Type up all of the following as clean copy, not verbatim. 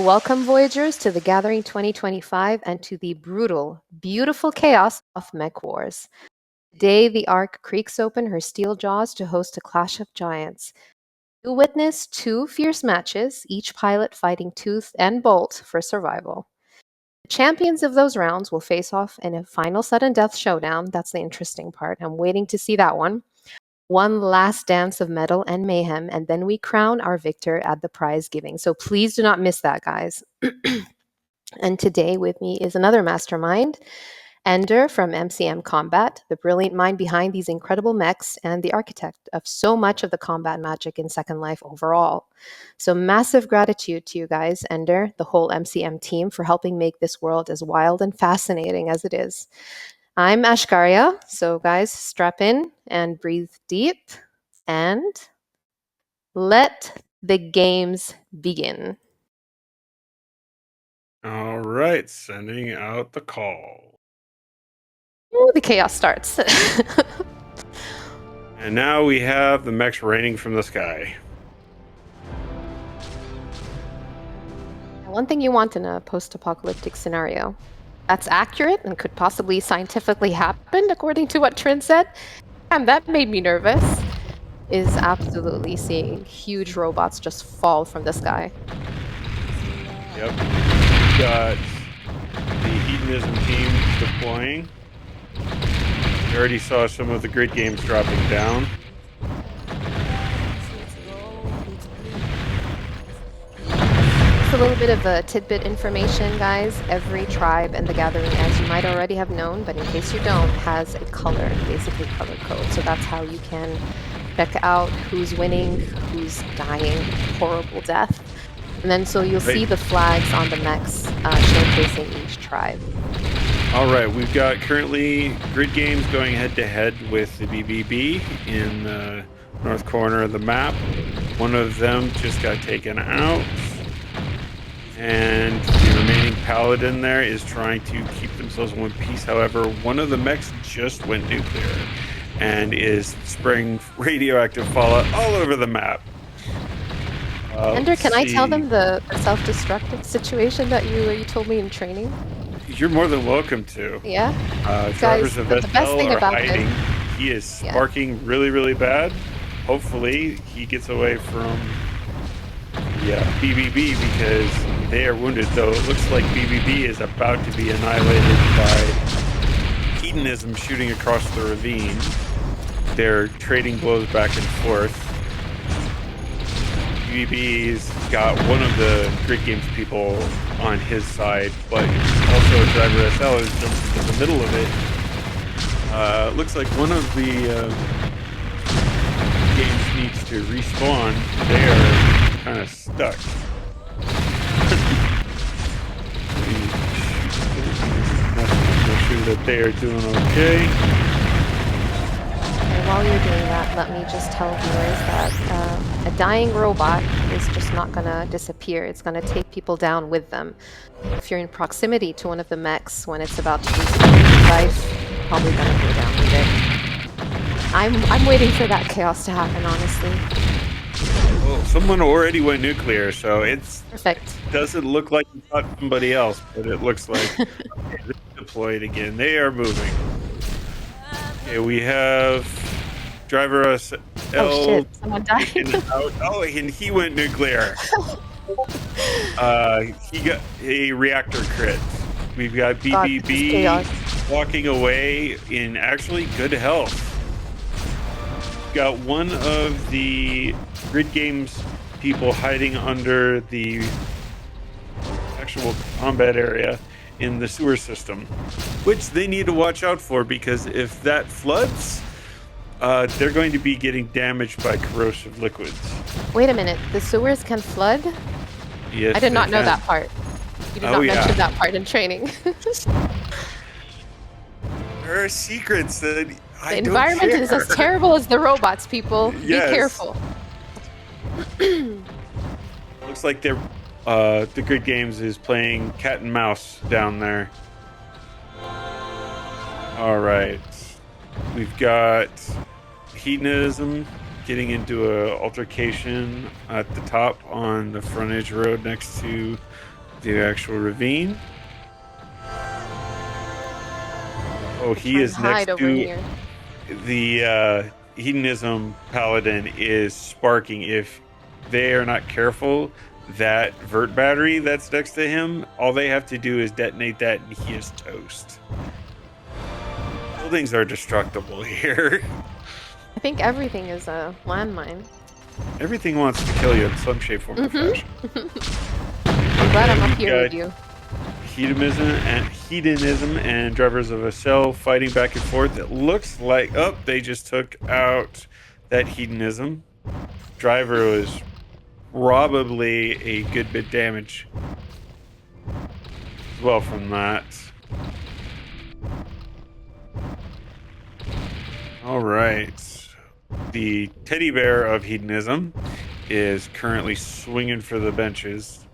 welcome, Voyagers, to the Gathering 2025 and to the brutal, beautiful chaos of Mech Wars. Today, the Ark creaks open her steel jaws to host a clash of giants. You'll witness two fierce matches, each pilot fighting tooth and bolt for survival. The champions of those rounds will face off in a final sudden death showdown. That's the interesting part. I'm waiting to see that one. One last dance of metal and mayhem, and then we crown our victor at the prize giving. So please do not miss that, guys. And today with me is another mastermind, Ender from MCM Combat, the brilliant mind behind these incredible mechs and the architect of so much of the combat magic in Second Life overall. So massive gratitude to you guys, Ender, the whole MCM team, for helping make this world as wild and fascinating as it is. I'm Ashkarya, so guys, strap in and breathe deep, and let the games begin. All right, sending out the call. Ooh, the chaos starts. And now we have the mechs raining from the sky. One thing you want in a post-apocalyptic scenario that's accurate and could possibly scientifically happen, according to what Trin said, and that made me nervous, is absolutely seeing huge robots just fall from the sky. Yep. We've got the hedonism team deploying. We already saw some of the grid games dropping down. A little bit of a tidbit information, guys. Every tribe in the Gathering, as you might already have known, but in case you don't, has a color, basically color code. So that's how you can check out who's winning, who's dying, horrible death. And then so you'll see the flags on the mechs showcasing each tribe. All right, we've got currently grid games going head-to-head with the BBB in the north corner of the map. One of them just got taken out. And the remaining paladin there is trying to keep themselves in one piece. However, one of the mechs just went nuclear and is spraying radioactive fallout all over the map. Ender, can I tell them the self-destructive situation that you told me in training? You're more than welcome to. Yeah? Drivers Guys, of the best thing are about hiding. this... He is sparking really, really bad. Hopefully, he gets away from BBB because they are wounded, though it looks like BBB is about to be annihilated by hedonism shooting across the ravine. They're trading blows back and forth. BBB's got one of the Grid Games people on his side, but also a driver SL has jumped into the middle of it. Looks like one of the games needs to respawn. They are kind of stuck. Make sure that they are doing okay. And while you're doing that, let me just tell viewers that a dying robot is just not going to disappear. It's going to take people down with them. If you're in proximity to one of the mechs when it's about to lose its life, you're probably going to go down with it. I'm waiting for that chaos to happen, honestly. Well, someone already went nuclear, so it's perfect. Doesn't look like you thought somebody else, but it looks like they're deployed again. They are moving. Okay, we have driver SL. Oh shit! Someone died. And he went nuclear. He got a reactor crit. We've got BBB walking away in actually good health. Got one of the Grid Games people hiding under the actual combat area in the sewer system, which they need to watch out for, because if that floods, they're going to be getting damaged by corrosive liquids. Wait a minute, the sewers can flood? Yes, I did not know that part. You did not mention that part in training. There are secrets that the environment is as terrible as the robots, people. Yes. Be careful. Looks like they're the Grid Games is playing cat and mouse down there. All right, we've got hedonism getting into a altercation at the top on the frontage road next to the actual ravine. Oh, he is next over to here. the hedonism paladin is sparking. If they are not careful, that vert battery that's next to him, all they have to do is detonate that and he is toast. Buildings are destructible here. I think everything is a landmine. Everything wants to kill you in some shape, form, or fashion. I'm glad I'm up here with you. Hedonism and drivers of a cell fighting back and forth. It looks like they just took out that hedonism. Driver was probably a good bit damaged as well from that. All right. The teddy bear of hedonism is currently swinging for the benches.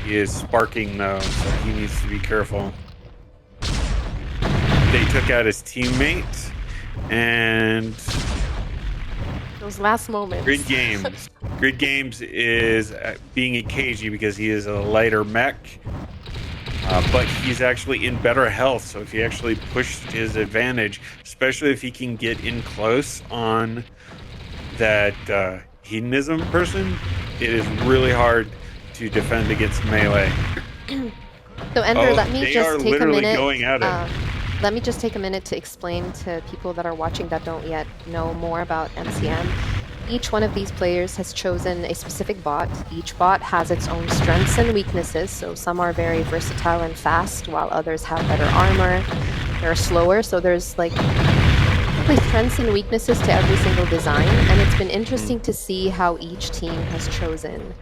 He is sparking though, so he needs to be careful. They took out his teammate and those last moments. Grid Games. Grid Games is being a cagey because he is a lighter mech, but he's actually in better health. So if he actually pushed his advantage, especially if he can get in close on that hedonism person, it is really hard to defend against melee. So Ender, let me just take a minute. Going at it. Let me just take a minute to explain to people that are watching that don't yet know more about MCM. Each one of these players has chosen a specific bot. Each bot has its own strengths and weaknesses, so some are very versatile and fast, while others have better armor. They're slower, so there's like strengths and weaknesses to every single design, and it's been interesting to see how each team has chosen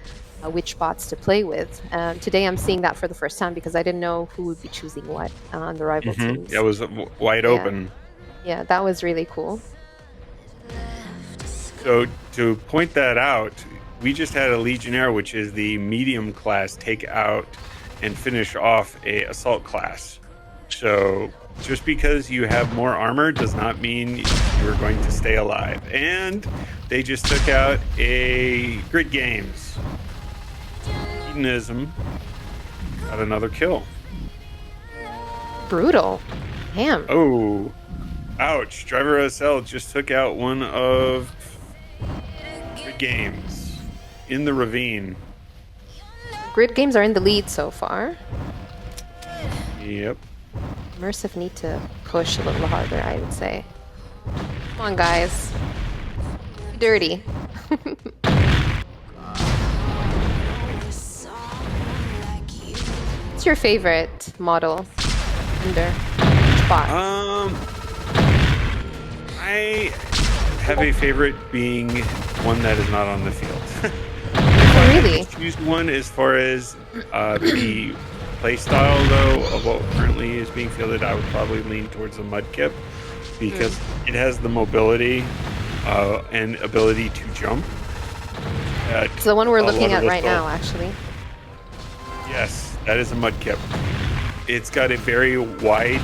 which bots to play with. Today I'm seeing that for the first time because I didn't know who would be choosing what on the rival teams. It was wide open. Yeah, that was really cool. So to point that out, we just had a Legionnaire, which is the medium class, take out and finish off a assault class. So just because you have more armor does not mean you're going to stay alive. And they just took out a Grid Games. Hedonism got another kill. Brutal. Damn. Oh, ouch. Driver SL just took out one of Grid Games in the ravine. Grid Games are in the lead so far. Yep. Immersive need to push a little harder, I would say. Come on, guys. Dirty. What's your favorite model under bot? I have a favorite being one that is not on the field. Oh, really? Choose one as far as the play style, though, of what currently is being fielded. I would probably lean towards the Mudkip because it has the mobility and ability to jump. It's the one we're looking at right now, actually. Yes, that is a Mudkip. It's got a very wide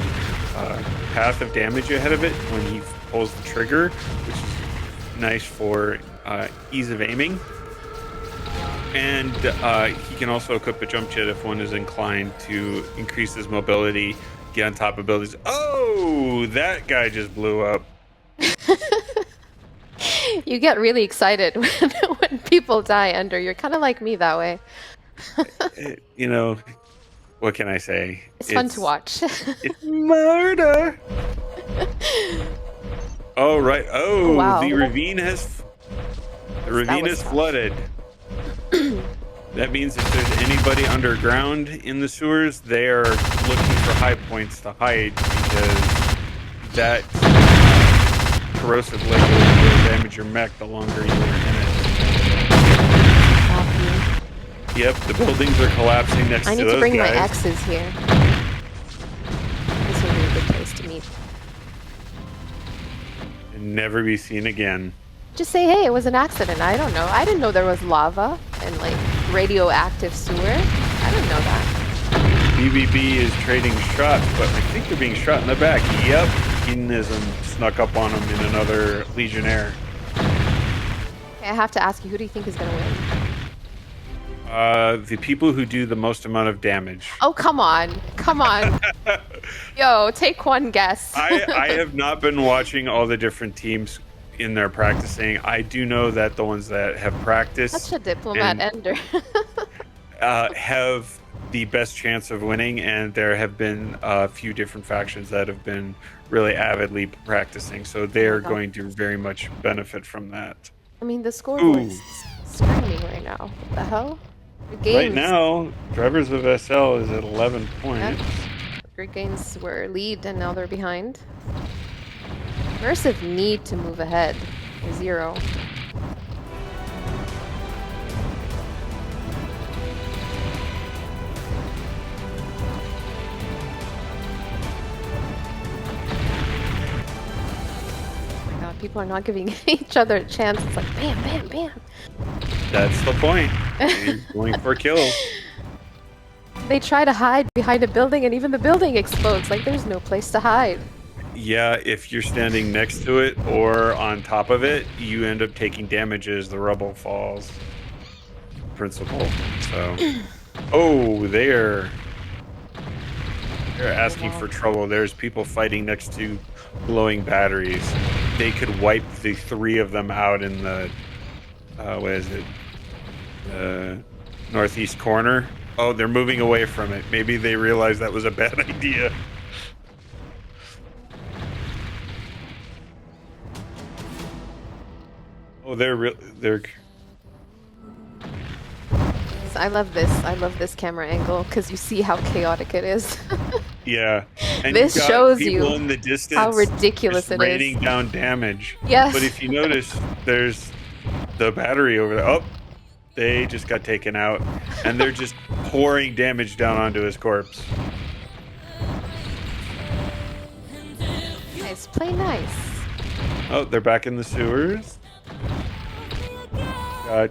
path of damage ahead of it when he pulls the trigger, which is nice for ease of aiming. And he can also equip a jump jet if one is inclined to increase his mobility, get on top of abilities. Oh, that guy just blew up. You get really excited when people die, Ender. You're kind of like me that way. You know, what can I say? It's fun to watch. It's murder. Oh, right. Oh, wow. The ravine has flooded. That means if there's anybody underground in the sewers, they are looking for high points to hide because that corrosive liquid will damage your mech the longer you are in it. Yep, the buildings are collapsing next to those guys. I need to bring my X's here. This would be a good place to meet. And never be seen again. Just say, hey, it was an accident. I don't know. I didn't know there was lava and like radioactive sewer. I didn't know that. BBB is trading shots, but I think they're being shot in the back. Yep, hedonism snuck up on him in another Legionnaire. Okay, I have to ask you, who do you think is going to win? The people who do the most amount of damage. Oh, come on. Come on. Yo, take one guess. I have not been watching all the different teams in their practicing. I do know that the ones that have practiced Such a diplomat ender. have the best chance of winning, and there have been a few different factions that have been really avidly practicing, so they're going to very much benefit from that. I mean, the scoreboard's screaming right now. What the hell? Right now, Drivers of SL is at 11 points. Yep. Great Games were lead, and now they're behind. Immersive need to move ahead. 0. People are not giving each other a chance. It's like bam, bam, bam. That's the point. You're going for kills. They try to hide behind a building, and even the building explodes. Like there's no place to hide. Yeah, if you're standing next to it or on top of it, you end up taking damage as the rubble falls. Principle. So, oh, they're asking for trouble. There's people fighting next to glowing batteries. They could wipe the 3 of them out in the what is it? Northeast corner. Oh, they're moving away from it. Maybe they realized that was a bad idea. Oh, they're. I love this. I love this camera angle because you see how chaotic it is. Yeah, and this shows you in the distance how ridiculous it is. Raining down damage. Yes. But if you notice, there's the battery over there. Oh, they just got taken out, and they're just pouring damage down onto his corpse. Nice, play nice. Oh, they're back in the sewers.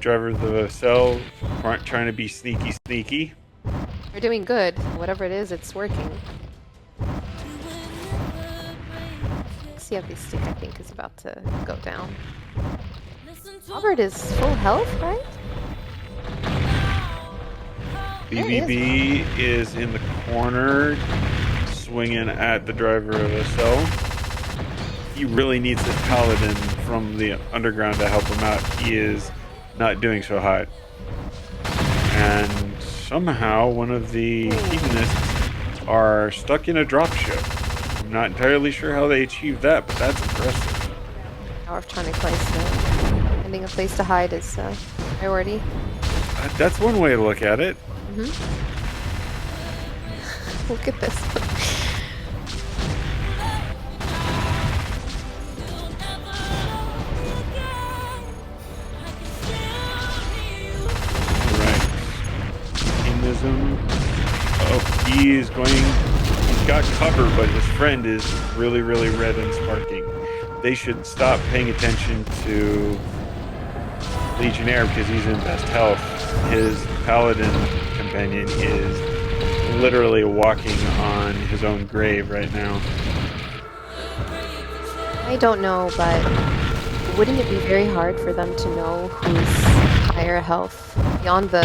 Drivers of a cell trying to be sneaky. They're doing good. Whatever it is, it's working. CFB stick, I think, is about to go down. Robert is full health, right? BBB is in the corner, swinging at the driver of a cell. He really needs his paladin from the underground to help him out. He is not doing so hot. And somehow one of the hedonists are stuck in a dropship. I'm not entirely sure how they achieved that, but that's impressive. Power of trying to place finding a place to hide is priority. That's one way to look at it. Look at this. Oh, he's got cover, but his friend is really red and sparking. They should stop paying attention to Legionnaire because he's in best health. His paladin companion is literally walking on his own grave right now. I don't know, but wouldn't it be very hard for them to know who's higher health beyond the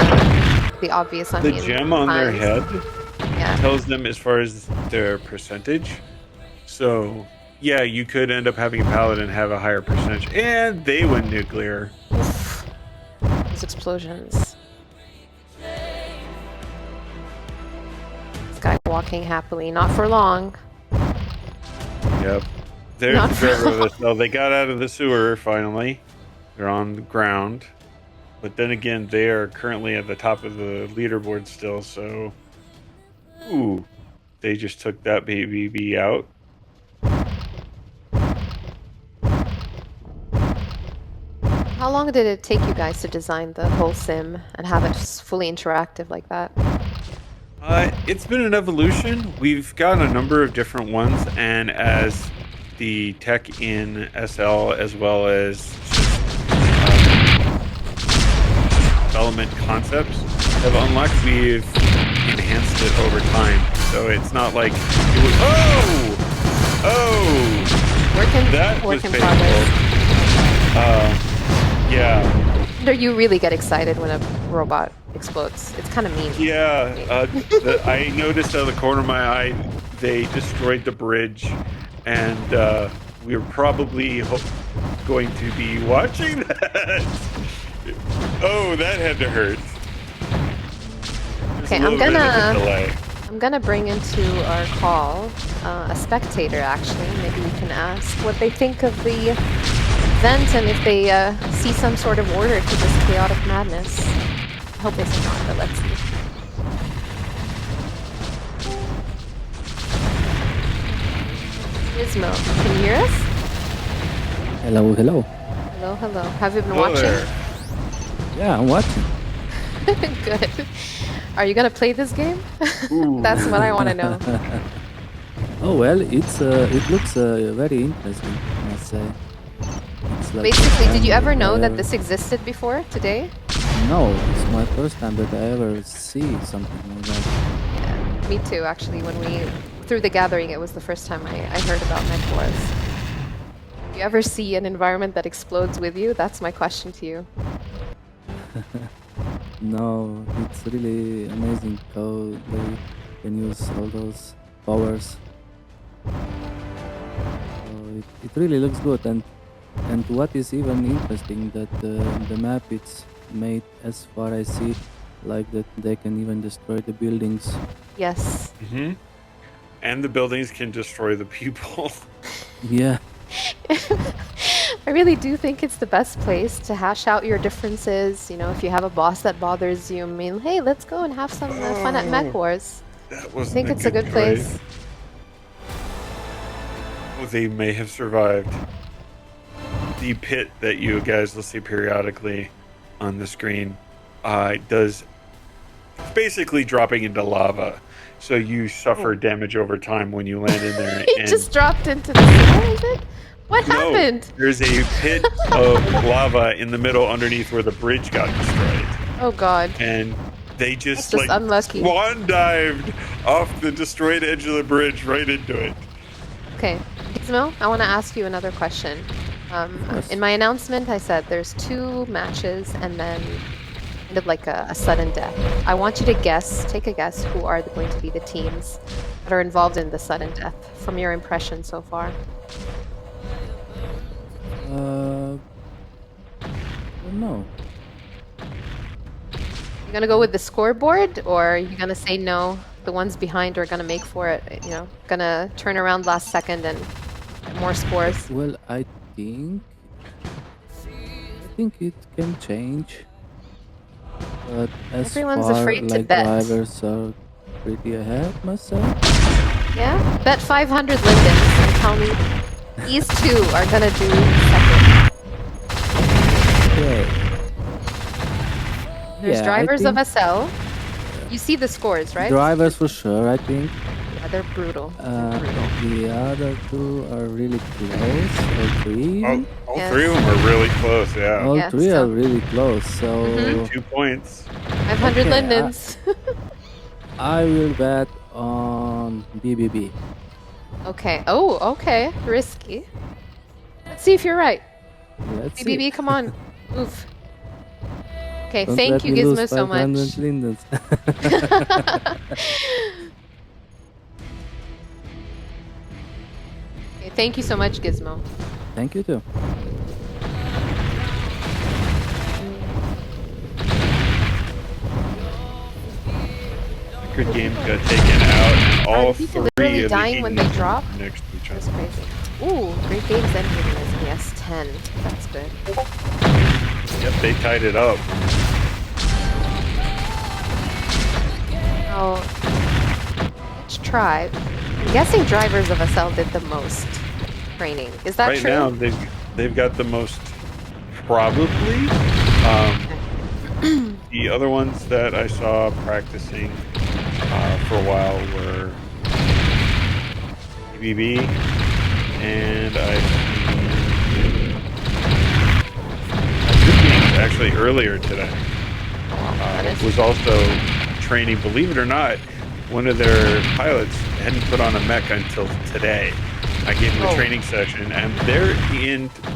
obvious? I mean, the gem on their head tells them as far as their percentage. So yeah, you could end up having a paladin have a higher percentage, and they went nuclear. Oof. Those explosions. This guy walking happily, not for long. Yep. There's the driver of the cell. They got out of the sewer finally. They're on the ground. But then again, they are currently at the top of the leaderboard still, so... Ooh. They just took that baby out. How long did it take you guys to design the whole sim and have it fully interactive like that? It's been an evolution. We've got a number of different ones, and as the tech in SL as well as development concepts have unlocked, we've enhanced it over time. So it's not like it was, that was painful. Yeah. You really get excited when a robot explodes. It's kind of mean. Yeah, I noticed out of the corner of my eye they destroyed the bridge, and we were probably going to be watching that. Oh, that had to hurt. Okay, I'm gonna bring into our call a spectator. Actually, maybe we can ask what they think of the event and if they see some sort of order to this chaotic madness. I hope they say not, but let's see. Gizmo, can you hear us? Hello, hello. Hello, hello. Have you been watching? There. Yeah, I'm watching. Good. Are you gonna play this game? That's what I want to know. Oh well, it looks very interesting, I must say. It's like Basically, did you ever if know I that this existed before today? No, it's my first time that I ever see something like that. Yeah, me too, actually. When we through the gathering, it was the first time I heard about Mech Wars. Do you ever see an environment that explodes with you? That's my question to you. No, it's really amazing how they can use all those powers. So it really looks good, and what is even interesting that the map it's made as far as I see, like that they can even destroy the buildings. Yes. Mm-hmm. And the buildings can destroy the people. Yeah. I really do think it's the best place to hash out your differences. You know, if you have a boss that bothers you, I mean, hey, let's go and have some fun at Mech Wars. That I wasn't think it's a good choice. place. Oh, they may have survived. The pit that you guys will see periodically on the screen does basically dropping into lava. So you suffer damage over time when you land in there. He just dropped into the sea, is it? What happened? There's a pit of lava in the middle underneath where the bridge got destroyed. Oh god. And they just That's just unlucky. swan dived off the destroyed edge of the bridge right into it. Okay. Gizmo, I want to ask you another question. In my announcement, I said there's 2 matches and then kind of like a sudden death. I want you to take a guess, who are going to be the teams that are involved in the sudden death from your impression so far. No. You gonna go with the scoreboard, or are you gonna say no? The ones behind are gonna make for it. You know, gonna turn around last second and get more scores. Well, I think it can change. But as Everyone's far afraid to like bet. drivers are pretty ahead, must say. Yeah, bet 500 lindens and tell me these 2 are gonna do second. Okay. There's Yeah, drivers of I think SL. You see the scores, right? drivers for sure, I think. Yeah, they're brutal. They're brutal. The other 2 are really close, all 3. All Yes. 3 of them are really close, yeah. All Yes, 3 so- are really close, so Mhm. 2 points. 500 Okay, lindens. I will bet on BBB. Okay. Oh, okay. Risky. Let's see if you're right. Let's BBB, see. come on. Move. Okay, Don't thank let you, me lose Gizmo, so 500 much. lindens. Okay, thank you so much, Gizmo. Thank you too. Good games got taken out, and Are all the people 3 literally of the dying when they games drop? are next to each That's other. crazy. Ooh, great games ended in SBS 10. That's good. Yep, they tied it up. Oh, which tribe? I'm guessing drivers of SL did the most training. Is that Right true? now, they've got the most, probably. The other ones that I saw practicing for a while were BBB, and I've seen Good Games actually earlier today. Was also training, believe it or not, one of their pilots hadn't put on a mech until today. I gave them a training session, and they're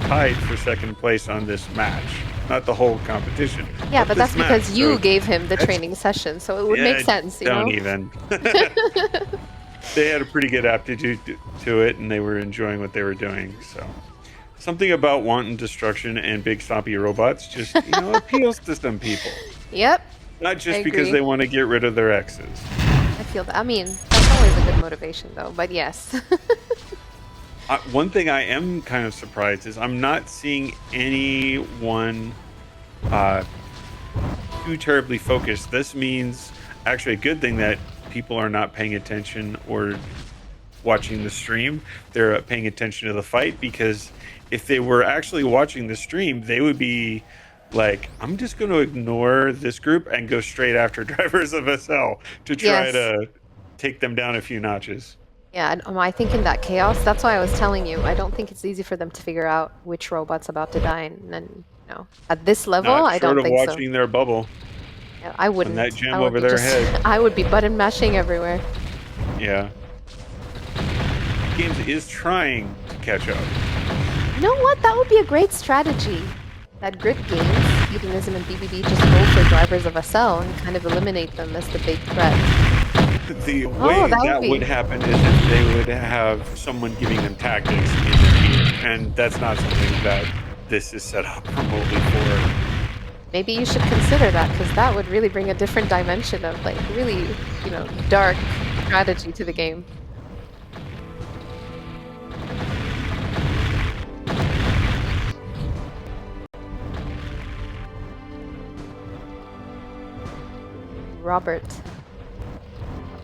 tied for second place on this match. Not the whole competition. Yeah, but that's because you gave him the that's- training session, so it would make sense, you know? Don't even. They had a pretty good aptitude to it, and they were enjoying what they were doing. So, something about wanton destruction and big stompy robots just appeals to some people. Yep. Not just because they want to get rid of their exes. I feel that. I mean, that's always a good motivation, though. But yes. One thing I am kind of surprised is I'm not seeing anyone too terribly focused. This means actually a good thing that people are not paying attention or watching the stream. They're paying attention to the fight, because if they were actually watching the stream, they would be like, I'm just going to ignore this group and go straight after Drivers of SL to try to take them down a few notches. Yeah, and I think in that chaos, that's why I was telling you, I don't think it's easy for them to figure out which robot's about to die. And then, at this level, I don't think so. Watching their bubble. Yeah, I wouldn't. And that gem over their head. I would be button mashing everywhere. Yeah. Games is trying to catch up. You know what? That would be a great strategy. That Grid Games, Hedonism and BBB just go for Drivers of SL and kind of eliminate them as the big threat. The way that would happen is if they would have someone giving them tactics in the team, and that's not something that this is set up remotely for. Maybe you should consider that, because that would really bring a different dimension of like really, dark strategy to the game. Robert.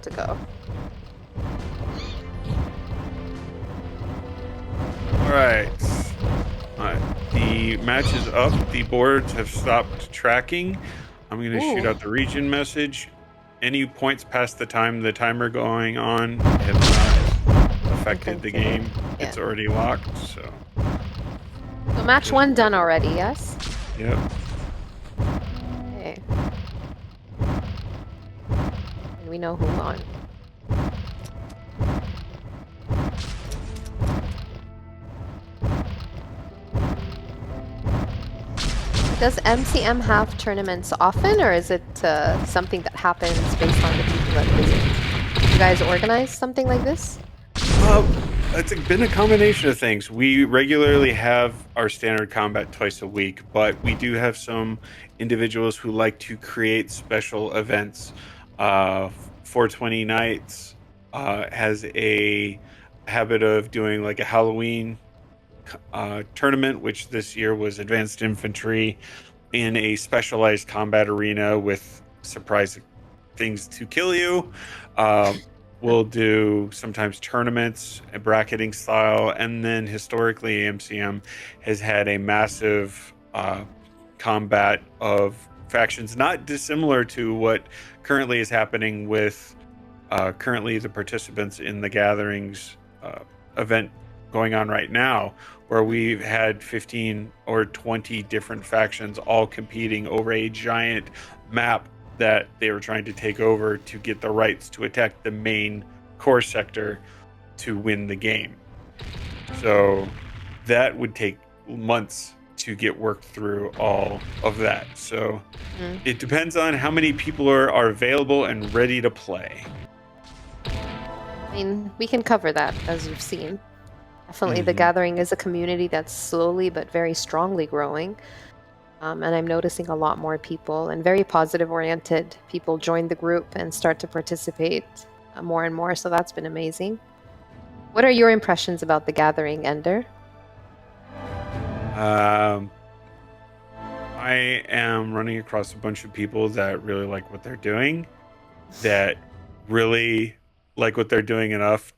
To go. All right. The match is up. The boards have stopped tracking. I'm going to shoot out the region message. Any points past the timer going on have not affected the game. Yeah. It's already locked, so. So match 1 done already, yes? Yep. Okay. We know who won. Does MCM have tournaments often, or is it something that happens based on the people that visit? You guys organize something like this? It's been a combination of things. We regularly have our standard combat twice a week, but we do have some individuals who like to create special events. 420 Nights has a habit of doing like a Halloween tournament, which this year was Advanced Infantry in a specialized combat arena with surprise things to kill you. We'll do sometimes tournaments, bracketing style, and then historically MCM has had a massive combat of factions, not dissimilar to what currently is happening with currently the participants in the Gatherings event going on right now, where we've had 15 or 20 different factions all competing over a giant map that they were trying to take over to get the rights to attack the main core sector to win the game. So that would take months to get worked through all of that. So it depends on how many people are available and ready to play. I mean, we can cover that, as you've seen. Definitely the Gathering is a community that's slowly but very strongly growing. And I'm noticing a lot more people, and very positive-oriented people join the group and start to participate more and more, so that's been amazing. What are your impressions about the Gathering, Ender? I am running across a bunch of people that really like what they're doing, that really like what they're doing enough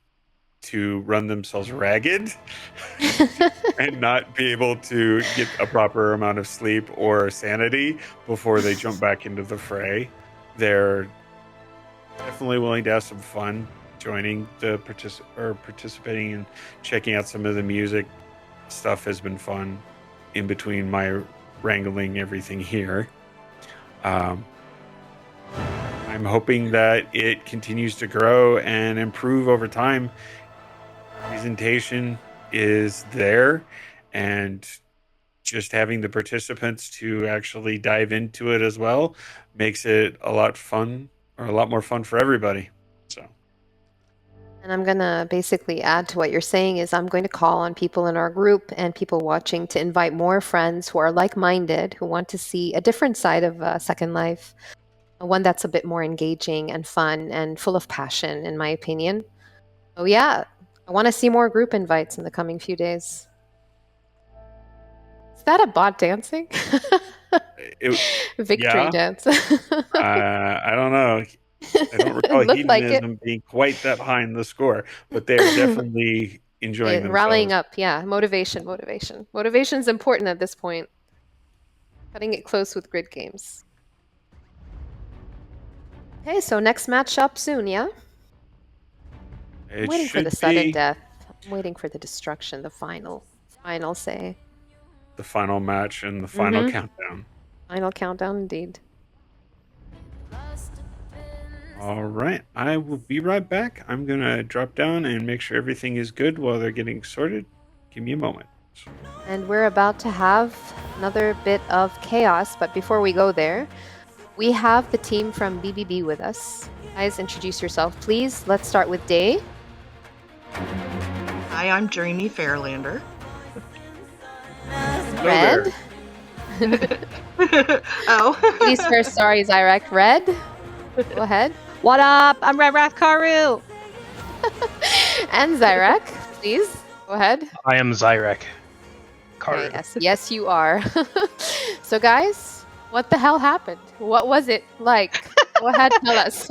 to run themselves ragged and not be able to get a proper amount of sleep or sanity before they jump back into the fray. They're definitely willing to have some fun joining the participating and checking out some of the music stuff has been fun in between my wrangling everything here. I'm hoping that it continues to grow and improve over time. presentation is there, and just having the participants to actually dive into it as well makes it a lot more fun for everybody. So, And I'm going to basically add to what you're saying is I'm going to call on people in our group and people watching to invite more friends who are like-minded, who want to see a different side of Second Life, one that's a bit more engaging and fun and full of passion, in my opinion. Oh yeah, I want to see more group invites in the coming few days. Is that a bot dancing? Victory dance. I don't know. I don't recall hedonism being quite that high in the score, but they're definitely enjoying themselves. Rallying up, yeah. Motivation. Motivation's important at this point. Cutting it close with grid games. Okay, so next match up soon, yeah? I'm waiting for the sudden death. I'm waiting for the destruction, the final say. The final match and the final countdown. Final countdown, indeed. All right, I will be right back. I'm going to drop down and make sure everything is good while they're getting sorted. Give me a moment. And we're about to have another bit of chaos, but before we go there, we have the team from BBB with us. Guys, introduce yourself, please. Let's start with Day. Hi, I'm Dreamy Fairlander. Red. Oh. Please first, sorry, Zyrek. Red, go ahead. What up? I'm Red Karu. And Zyrek, please, go ahead. I am Zyrek. Karu. Okay, yes, you are. So guys, what the hell happened? What was it like? Go ahead, tell us.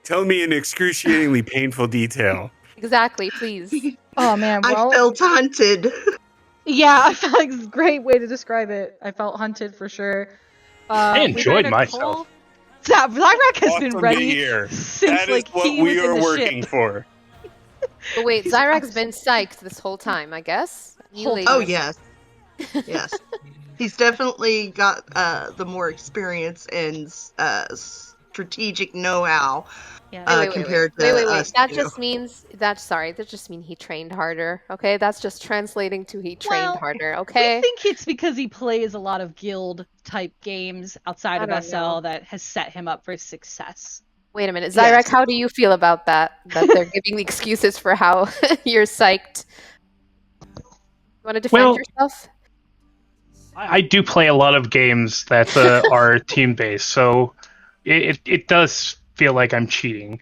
Tell me in excruciatingly painful detail. Exactly, please. Oh man, well, I felt hunted. Yeah, I felt like it's a great way to describe it. I felt hunted for sure. I enjoyed myself. Zyrek has been ready here. Since that is what we are working for. But wait, Zyrek's been psyched this whole time, I guess. Oh yes, yes. He's definitely got the more experience and strategic know-how compared to us. That just means that just means he trained harder. Okay, that's just translating to he trained harder. Okay. I think it's because he plays a lot of guild type games outside of SL that has set him up for success. Wait a minute, Zyrek, how do you feel about that? That they're giving the excuses for how you're psyched. You want to defend yourself? I do play a lot of games that are team based, so it does feel like I'm cheating.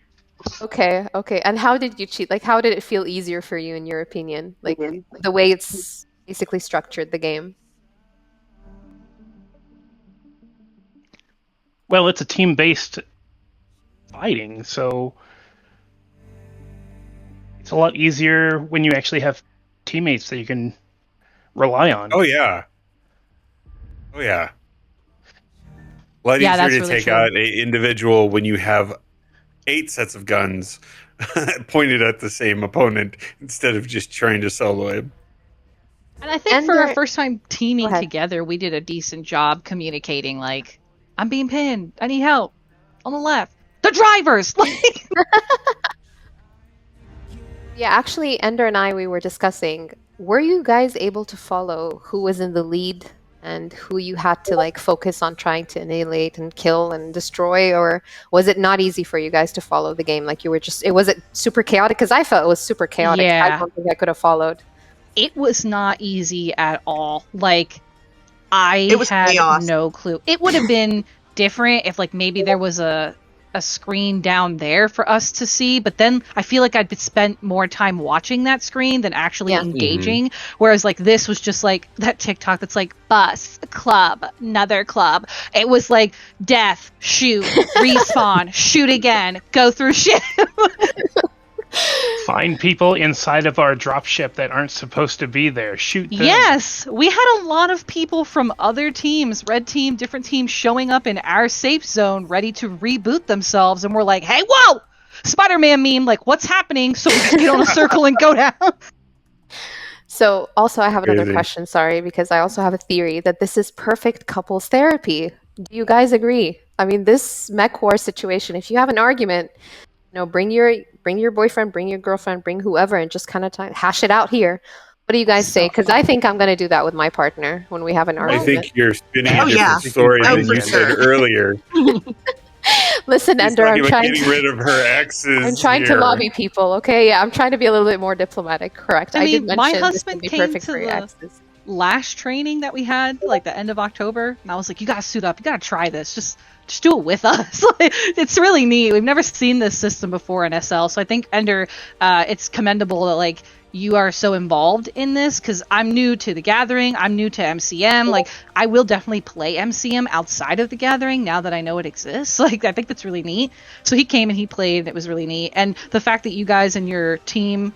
Okay. And how did you cheat? Like, how did it feel easier for you, in your opinion? Like, the way it's basically structured, the game? Well, it's a team-based fighting, so it's a lot easier when you actually have teammates that you can rely on. Oh, yeah. A lot easier to take out an individual when you have 8 sets of guns pointed at the same opponent instead of just trying to solo him. And I think for our first time teaming together, we did a decent job communicating, like, I'm being pinned, I need help. On the left. The drivers! Yeah, actually, Ender and I, we were discussing, were you guys able to follow who was in the lead and who you had to like focus on trying to annihilate and kill and destroy, or was it not easy for you guys to follow the game? Like, you were just, was it super chaotic? Because I felt it was super chaotic. Yeah. I don't think I could have followed. It was not easy at all. Like, I had chaos. No clue. It would have been different if like maybe there was a screen down there for us to see, but then I feel like I'd spent more time watching that screen than actually engaging. Whereas like this was just like that TikTok that's like bus, club, another club. It was like death, shoot, respawn, shoot again, go through shit. Find people inside of our dropship that aren't supposed to be there. Shoot them. Yes, we had a lot of people from other teams, red team, different teams, showing up in our safe zone, ready to reboot themselves, and we're like, "Hey, whoa!" Spider-Man meme, like, what's happening? So we just get on a circle and go down. So, also, I have another question. Sorry, because I also have a theory that this is perfect couples therapy. Do you guys agree? I mean, this mech war situation. If you have an argument, bring your boyfriend, bring your girlfriend, bring whoever, and just kind of hash it out here. What do you guys say? Because I think I'm going to do that with my partner when we have an argument. I think you're spinning a different story than you said earlier. Listen, Ender, I'm trying getting rid of her exes. I'm trying to lobby people. Okay, yeah, I'm trying to be a little bit more diplomatic. Correct. I mean, did my husband came to the exes. Last training that we had, like the end of October, and I was like, "You gotta suit up. You gotta try this. Just do it with us." It's really neat. We've never seen this system before in SL, so I think Ender, it's commendable that like you are so involved in this, because I'm new to the Gathering. I'm new to MCM. Like, I will definitely play MCM outside of the Gathering now that I know it exists. Like, I think that's really neat. So he came and he played, and it was really neat. And the fact that you guys and your team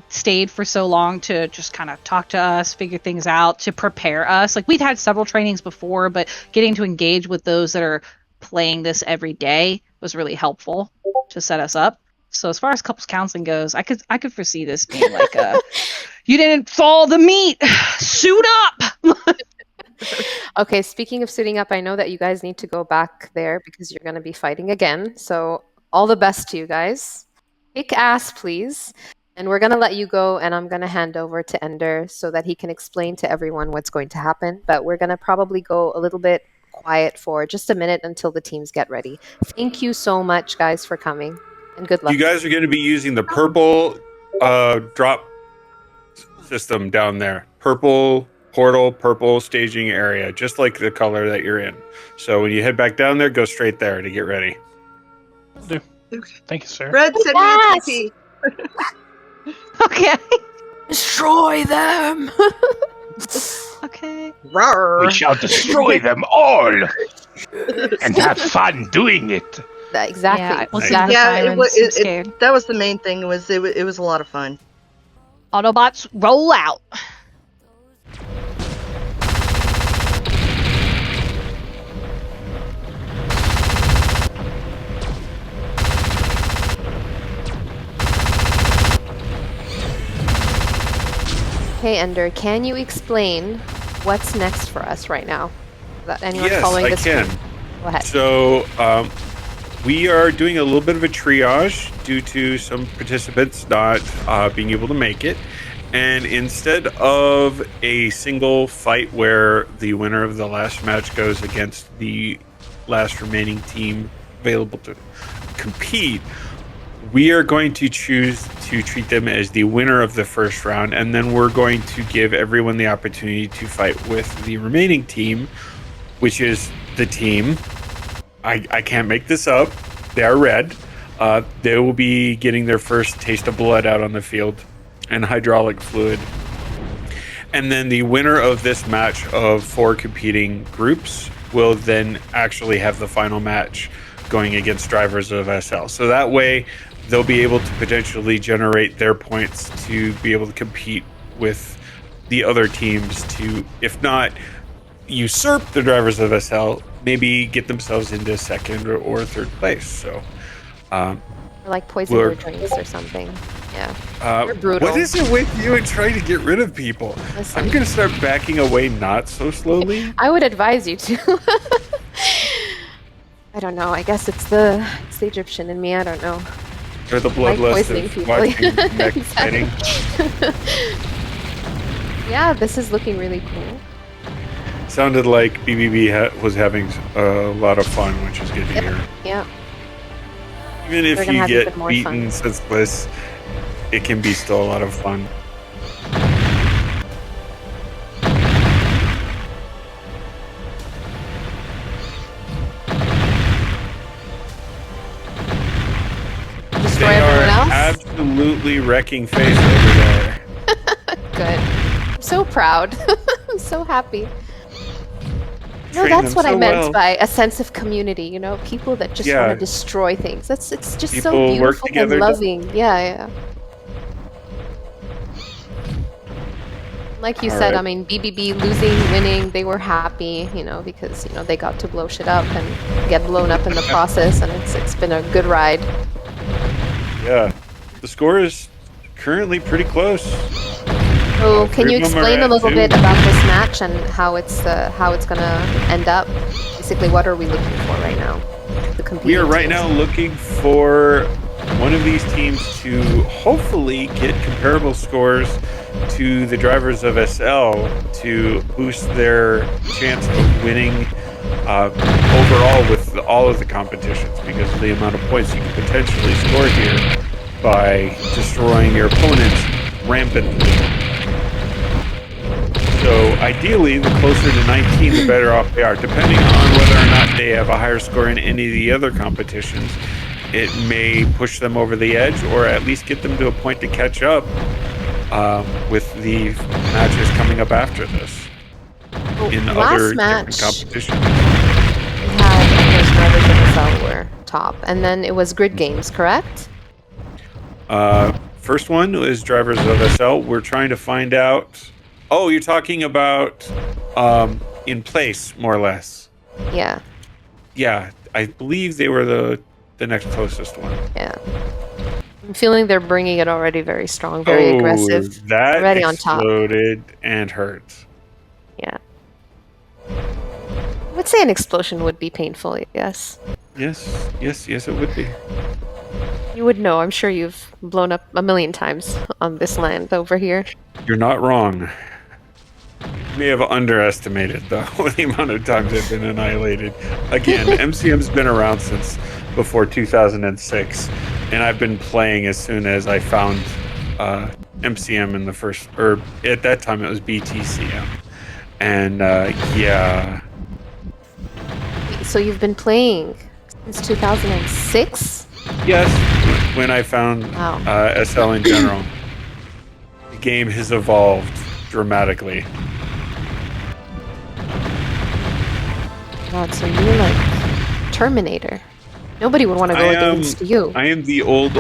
stayed for so long to just kind of talk to us, figure things out, to prepare us. Like, we'd had several trainings before, but getting to engage with those that are playing this every day was really helpful to set us up. So as far as couples counseling goes, I could foresee this being like you didn't follow the meat, suit up. Okay, speaking of suiting up, I know that you guys need to go back there because you're going to be fighting again. So all the best to you guys. Kick ass, please. And we're going to let you go, and I'm going to hand over to Ender so that he can explain to everyone what's going to happen. But we're going to probably go a little bit quiet for just a minute until the teams get ready. Thank you so much, guys, for coming, and good luck. You guys are going to be using the purple drop system down there. Purple portal, purple staging area, just like the color that you're in. So when you head back down there, go straight there to get ready. Do. Thank you, sir. Red, send me a TP. Okay. Destroy them. Okay. We shall destroy them all and have fun doing it. Exactly. That was the main thing. It was a lot of fun. Autobots, roll out. Okay, Ender, can you explain what's next for us right now? Yes, I can. Go ahead. So, we are doing a little bit of a triage due to some participants not being able to make it. And instead of a single fight where the winner of the last match goes against the last remaining team available to compete, we are going to choose to treat them as the winner of the first round, and then we're going to give everyone the opportunity to fight with the remaining team, which is the team. I can't make this up. They are red. They will be getting their first taste of blood out on the field and hydraulic fluid. And then the winner of this match of 4 competing groups will then actually have the final match going against drivers of SL. So that way they'll be able to potentially generate their points to be able to compete with the other teams to, if not usurp the drivers of SL, maybe get themselves into second or third place. So like poison their drinks or something. Yeah. They're brutal. What is it with you and trying to get rid of people? Listen. I'm going to start backing away not so slowly. I would advise you to. I don't know. I guess it's the Egyptian in me. I don't know. Or the bloodlust of watching Mech fighting. Yeah, this is looking really cool. Sounded like BBB was having a lot of fun, which is good to hear. Yeah. Even if you get beaten senseless, it can be still a lot of fun. Destroy they everyone else? Absolutely wrecking face over there. Good. I'm so proud. I'm so happy. No, that's what I meant by a sense of community, you know, people that just want to destroy things. It's just people so beautiful and loving. Yeah. Like you said, I mean, BBB losing, winning, they were happy, you know, because, you know, they got to blow shit up and get blown up in the process, and it's been a good ride. Yeah. The score is currently pretty close. So can you explain a little bit about this match and how it's gonna end up? Basically, what are we looking for right now? We are right now looking for one of these teams to hopefully get comparable scores to the drivers of SL to boost their chance of winning overall with all of the competitions, because of the amount of points you can potentially score here by destroying your opponents rampantly. So ideally, the closer to 19, the better off they are. Depending on whether or not they have a higher score in any of the other competitions, it may push them over the edge, or at least get them to a point to catch up with the matches coming up after this in other different competitions. We had those drivers of SL were top, and then it was grid games, correct? First one is drivers of SL. We're trying to find out. Oh, you're talking about in place, more or less. Yeah. Yeah, I believe they were the next closest one. Yeah. I'm feeling they're bringing it already very strong, very aggressive. That already on top. Exploded and hurt. Yeah. I would say an explosion would be painful, yes. Yes, it would be. You would know. I'm sure you've blown up a million times on this land over here. You're not wrong. You may have underestimated, though, the amount of times they've been annihilated. Again, MCM's been around since before 2006, and I've been playing as soon as I found MCM in the first, or at that time it was BTCM. And yeah. So you've been playing since 2006? Yes, when I found SL in general. The game has evolved dramatically. God, so you're like Terminator. Nobody would want to go against you. I am the old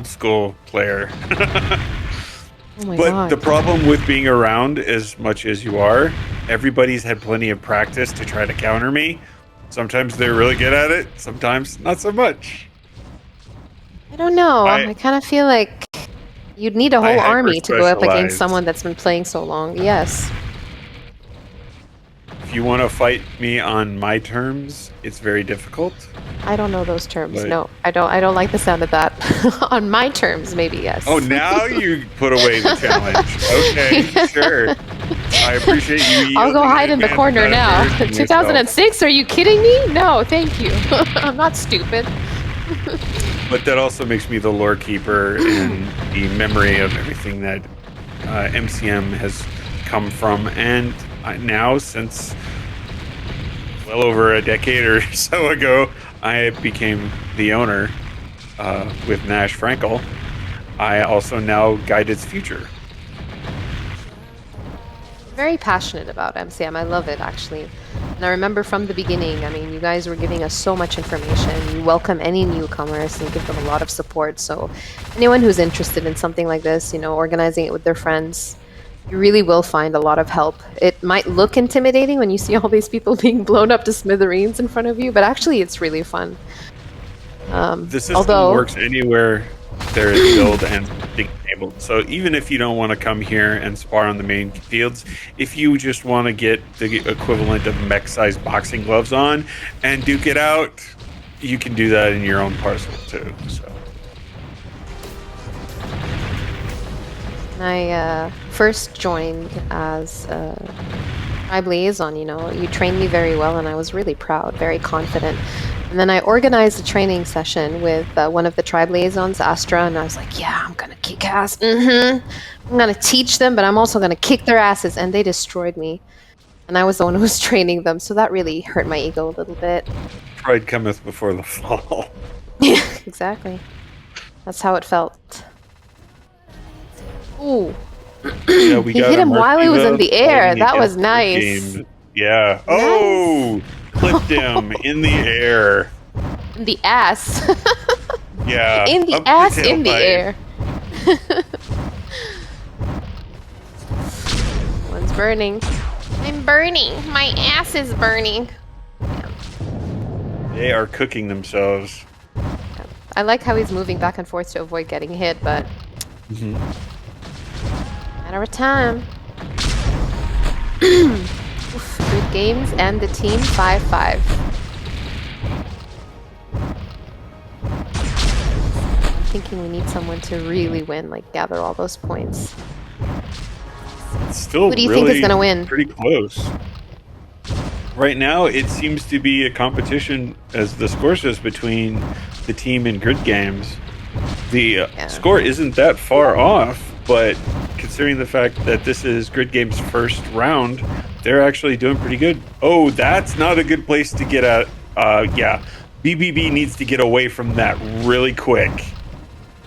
school player. Oh my but God. the problem with being around as much as you are, everybody's had plenty of practice to try to counter me. Sometimes they're really good at it, sometimes not so much. I don't know. I kind of feel like you'd need a whole army to go up against someone that's been playing so long. Yes. If you want to fight me on my terms, it's very difficult. I don't know those terms. But no, I don't like the sound of that. On my terms, maybe yes. Oh, now you put away the challenge. Okay, sure. I appreciate you. I'll go hide in the corner now. 2006? Are you kidding me? No, thank you. I'm not stupid. But that also makes me the lore keeper and the memory of everything that MCM has come from. And now, since well over a decade or so ago, I became the owner with Nash Frankel. I also now guide its future. Very passionate about MCM. I love it, actually. And I remember from the beginning, I mean, you guys were giving us so much information. You welcome any newcomers and give them a lot of support. So anyone who's interested in something like this, you know, organizing it with their friends, you really will find a lot of help. It might look intimidating when you see all these people being blown up to smithereens in front of you, but actually it's really fun. The system works anywhere there is build and being enabled. So even if you don't want to come here and spar on the main fields, if you just want to get the equivalent of mech-sized boxing gloves on and duke it out, you can do that in your own parcel too. So. I first joined as a tribe liaison, you know. You trained me very well and I was really proud, very confident. And then I organized a training session with one of the tribe liaisons, Astra, and I was like, yeah, I'm going to kick ass. I'm going to teach them, but I'm also going to kick their asses. And they destroyed me. And I was the one who was training them, so that really hurt my ego a little bit. Pride cometh before the fall. Yeah, exactly. That's how it felt. Ooh. Yeah, he hit him while he was in the air. That was nice. Yeah. Nice. Oh, clipped him in the air. In the ass. Yeah. In the ass, in the air. One's burning. I'm burning. My ass is burning. Yeah. They are cooking themselves. I like how he's moving back and forth to avoid getting hit, but... Matter of time. Oof, good games, and the team 5-5. thinking we need someone to really win, like gather all those points. It's still Who do you think is really gonna win? pretty close. Right now, it seems to be a competition, as the score says, between the team and Grid Games. The score isn't that far off, but considering the fact that this is Grid Games' first round, they're actually doing pretty good. Oh, that's not a good place to get at. Yeah, BBB needs to get away from that really quick.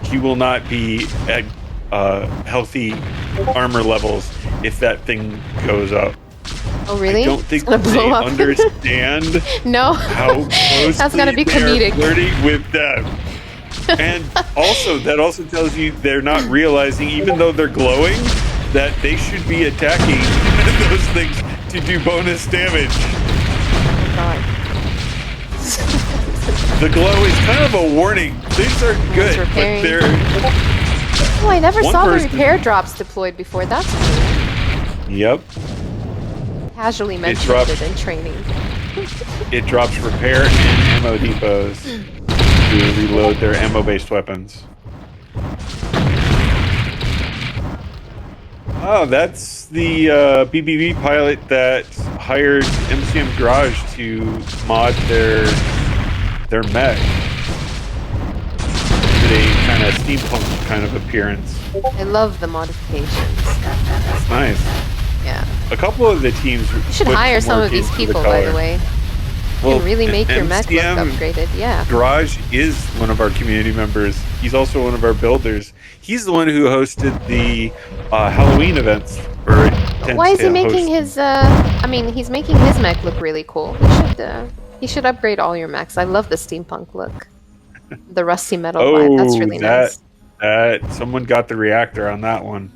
He will not be at healthy armor levels if that thing goes up. Oh, really? I don't think it's gonna blow up. understand no. how close that's gonna be comedic. flirting with death. And also, that also tells you they're not realizing, even though they're glowing, that they should be attacking those things to do bonus damage. Oh, God. The glow is kind of a warning. Things are good, but they're... Oh, I never saw the repair drops deployed before. That's cool. Yep. Casually mentioned it in training. It drops repair and ammo depots to reload their ammo-based weapons. Oh, that's the BBB pilot that hired MCM Garage to mod their mech. With a kind of steampunk kind of appearance. I love the modifications. It's nice. Yeah. A couple of the teams You should hire some of these people, by the way. You can really make your mech look upgraded, yeah. Garage is one of our community members. He's also one of our builders. He's the one who hosted the Halloween events. Why is he making his, I mean, he's making his mech look really cool. He should upgrade all your mechs. I love the steampunk look. The rusty metal vibe, that's really nice. Someone got the reactor on that one.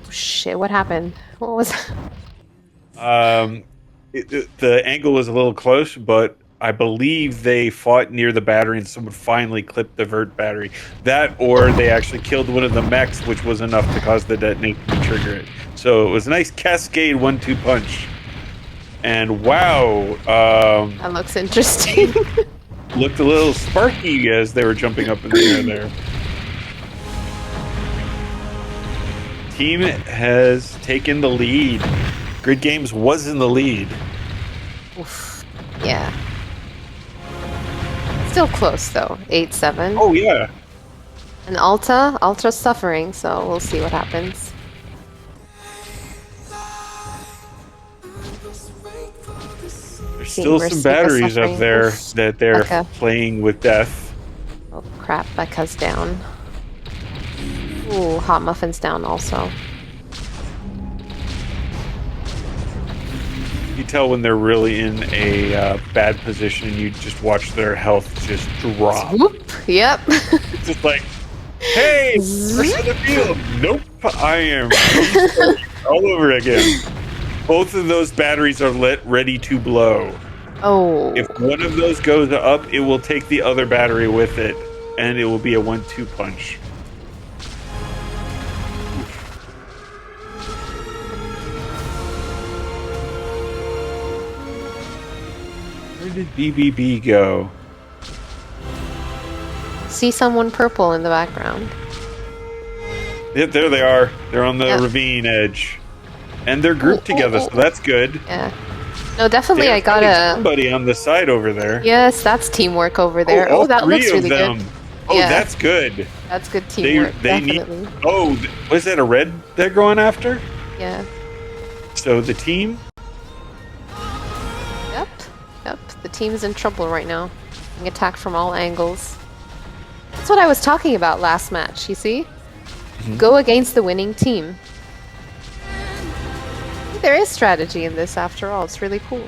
Shit, what happened? What was that? The angle was a little close, but I believe they fought near the battery and someone finally clipped the vert battery. That, or they actually killed one of the mechs, which was enough to cause the detonation to trigger it. So it was a nice cascade 1-2 punch. And wow. That looks interesting. Looked a little sparky as they were jumping up in the air there. Team has taken the lead. Grid Games was in the lead. Oof. Yeah. Still close though. 8-7. Oh yeah. And Alta's suffering, so we'll see what happens. There's still some batteries up there that they're playing with death. Oh crap, Becca's down. Ooh, Hot Muffin's down also. You tell when they're really in a bad position and you just watch their health just drop. Whoop. Yep. Just like, hey, rest of the field. Nope, I am all over again. Both of those batteries are lit, ready to blow. Oh. If one of those goes up, it will take the other battery with it, and it will be a 1-2 punch. Where did BBB go? See someone purple in the background. Yep, there they are. They're on the ravine edge. And they're grouped together, so that's good. Yeah. No, definitely I got somebody on the side over there. Yes, that's teamwork over there. Oh, that looks really good. Oh, yeah. That's good. That's good teamwork, definitely. Was that a red they're going after? Yeah. So the team? Yep. The team's in trouble right now. Being attacked from all angles. That's what I was talking about last match, you see? Mm-hmm. Go against the winning team. There is strategy in this after all. It's really cool.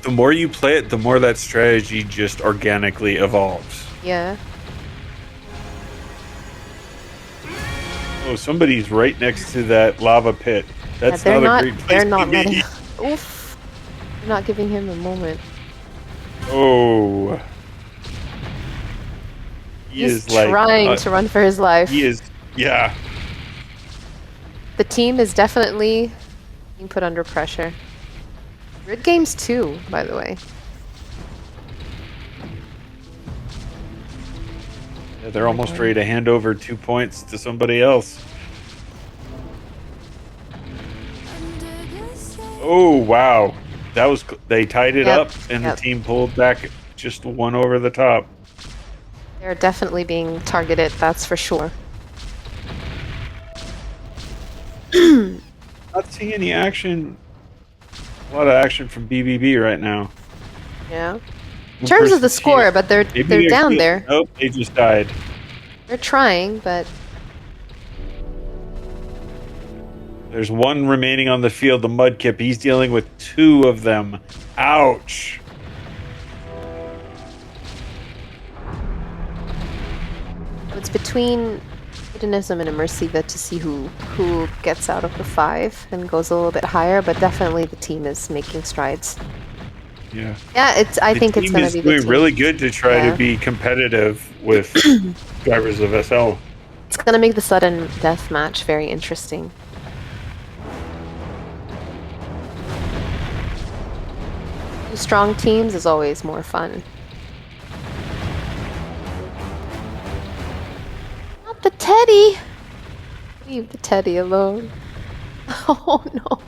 The more you play it, the more that strategy just organically evolves. Yeah. Oh, somebody's right next to that lava pit. That's not a great place they're not to be. Oof. They're not giving him a moment. Oh. He's trying to run for his life. He is, yeah. The team is definitely being put under pressure. Grid Games too, by the way. Yeah, they're almost ready to hand over 2 points to somebody else. Oh, wow. That was, they tied it up, and the team pulled back just one over the top. They're definitely being targeted, that's for sure. Not seeing any action. A lot of action from BBB right now. Yeah. In terms of the score, but they're down there. Nope, they just died. They're trying, but there's one remaining on the field, the Mudkip. He's dealing with 2 of them. Ouch. It's between Hedonism and Immersiva to see who gets out of the 5 and goes a little bit higher, but definitely the team is making strides. Yeah. Yeah, I think it's going to be the team. It's doing really good to try to be competitive with drivers of SL. It's going to make the sudden death match very interesting. Strong teams is always more fun. Not the teddy! Leave the teddy alone. Oh no.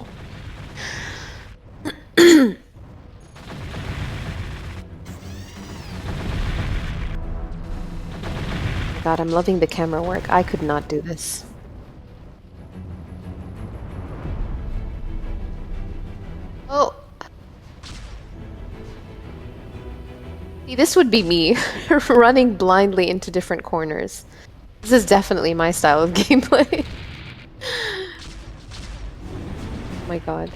God, I'm loving the camera work. I could not do this. Oh. See, this would be me, running blindly into different corners. This is definitely my style of gameplay. Oh my god.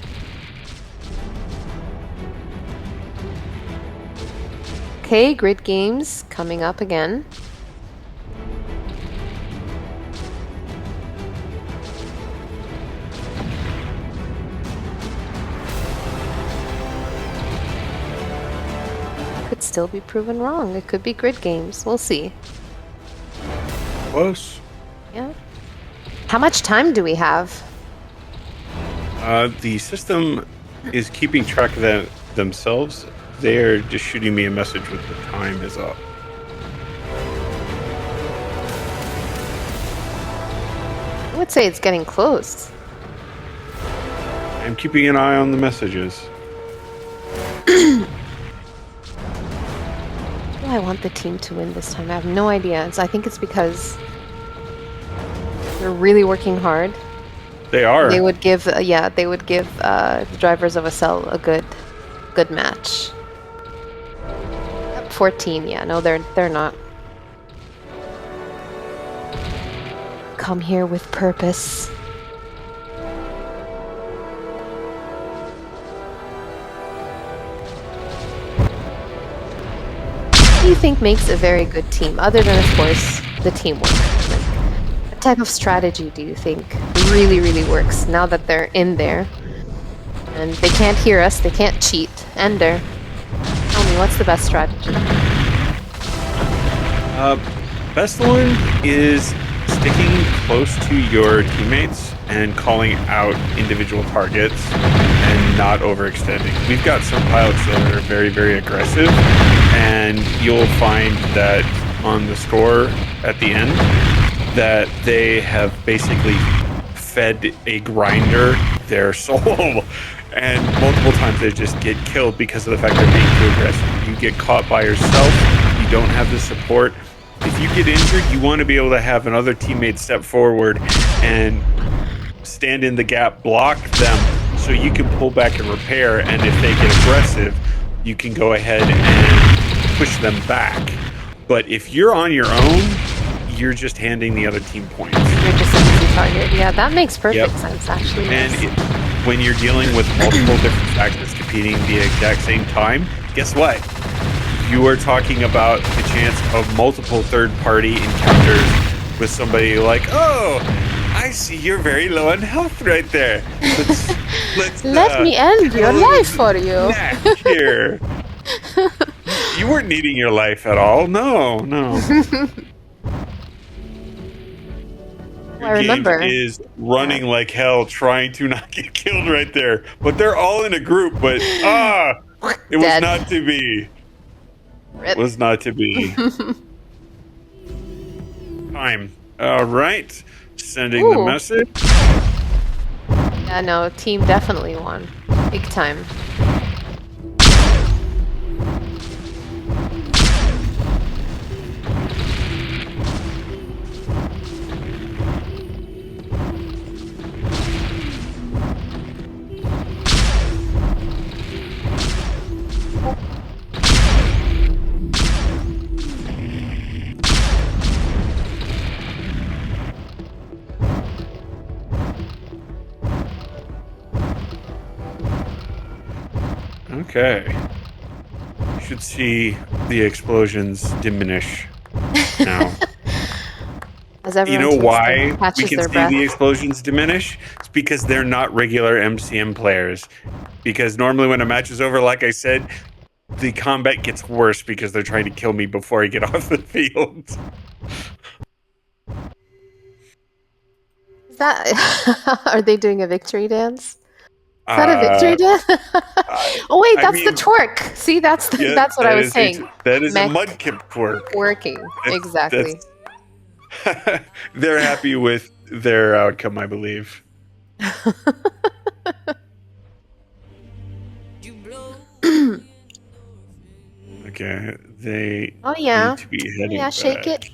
Okay, Grid Games coming up again. Could still be proven wrong. It could be Grid Games. We'll see. Close. Yeah. How much time do we have? The system is keeping track of that themselves. They're just shooting me a message with the time is up. I would say it's getting close. I'm keeping an eye on the messages. I want the team to win this time. I have no idea. So I think it's because they're really working hard. They are. They would give, they would give the drivers of SL a good match. Yep, 14. Yeah, no, they're not. Come here with purpose. What do you think makes a very good team, other than, of course, the teamwork? What type of strategy do you think really, really works now that they're in there? And they can't hear us, they can't cheat. Ender, tell me, what's the best strategy? Best one is sticking close to your teammates and calling out individual targets and not overextending. We've got some pilots that are very, very aggressive, and you'll find that on the score at the end that they have basically fed a grinder their soul, and multiple times they just get killed because of the fact they're being too aggressive. You get caught by yourself, you don't have the support. If you get injured, you want to be able to have another teammate step forward and stand in the gap, block them, so you can pull back and repair, and if they get aggressive, you can go ahead and push them back. But if you're on your own, you're just handing the other team points. You're just an easy target. Yeah, that makes perfect sense, actually. And when you're dealing with multiple different factions competing the exact same time, guess what? You are talking about the chance of multiple third-party encounters with somebody like, oh, I see you're very low on health right there. Let's let me end your life for you. Here. You weren't needing your life at all. No. I remember. Game is running like hell, trying to not get killed right there. But they're all in a group. But it was not to be. It was not to be. time. All right. Sending the message. Yeah, no, team definitely won. Big time. Okay. You should see the explosions diminish now. As You everyone know takes why their, we catches can their see breath. the explosions diminish? It's because they're not regular MCM players. Because normally when a match is over, like I said, the combat gets worse because they're trying to kill me before I get off the field. Is that are they doing a victory dance? Is that a victory dance? Oh wait, that's the twerk. See, that's what I was saying. That is a Mech mudkip twerk. twerking. Exactly. They're happy with their outcome, I believe. Okay, they Oh yeah. need to be heading Yeah, shake back. it.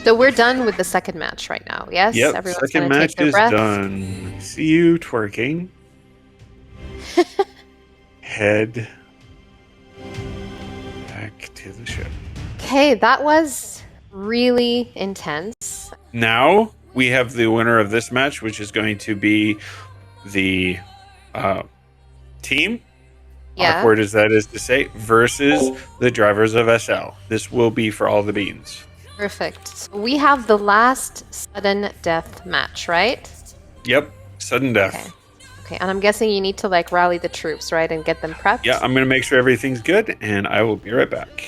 So we're done with the second match right now. Yes, Yep, everyone's second gonna take match their is breath. done. See you twerking. Head back to the ship. Okay, that was really intense. Now we have the winner of this match, which is going to be the team, Yeah. awkward as that is to say, versus the drivers of SL. This will be for all the beans. Perfect. So we have the last sudden death match, right? Yep, sudden death. Okay. Okay, and I'm guessing you need to like rally the troops, right, and get them prepped? Yeah, I'm going to make sure everything's good, and I will be right back.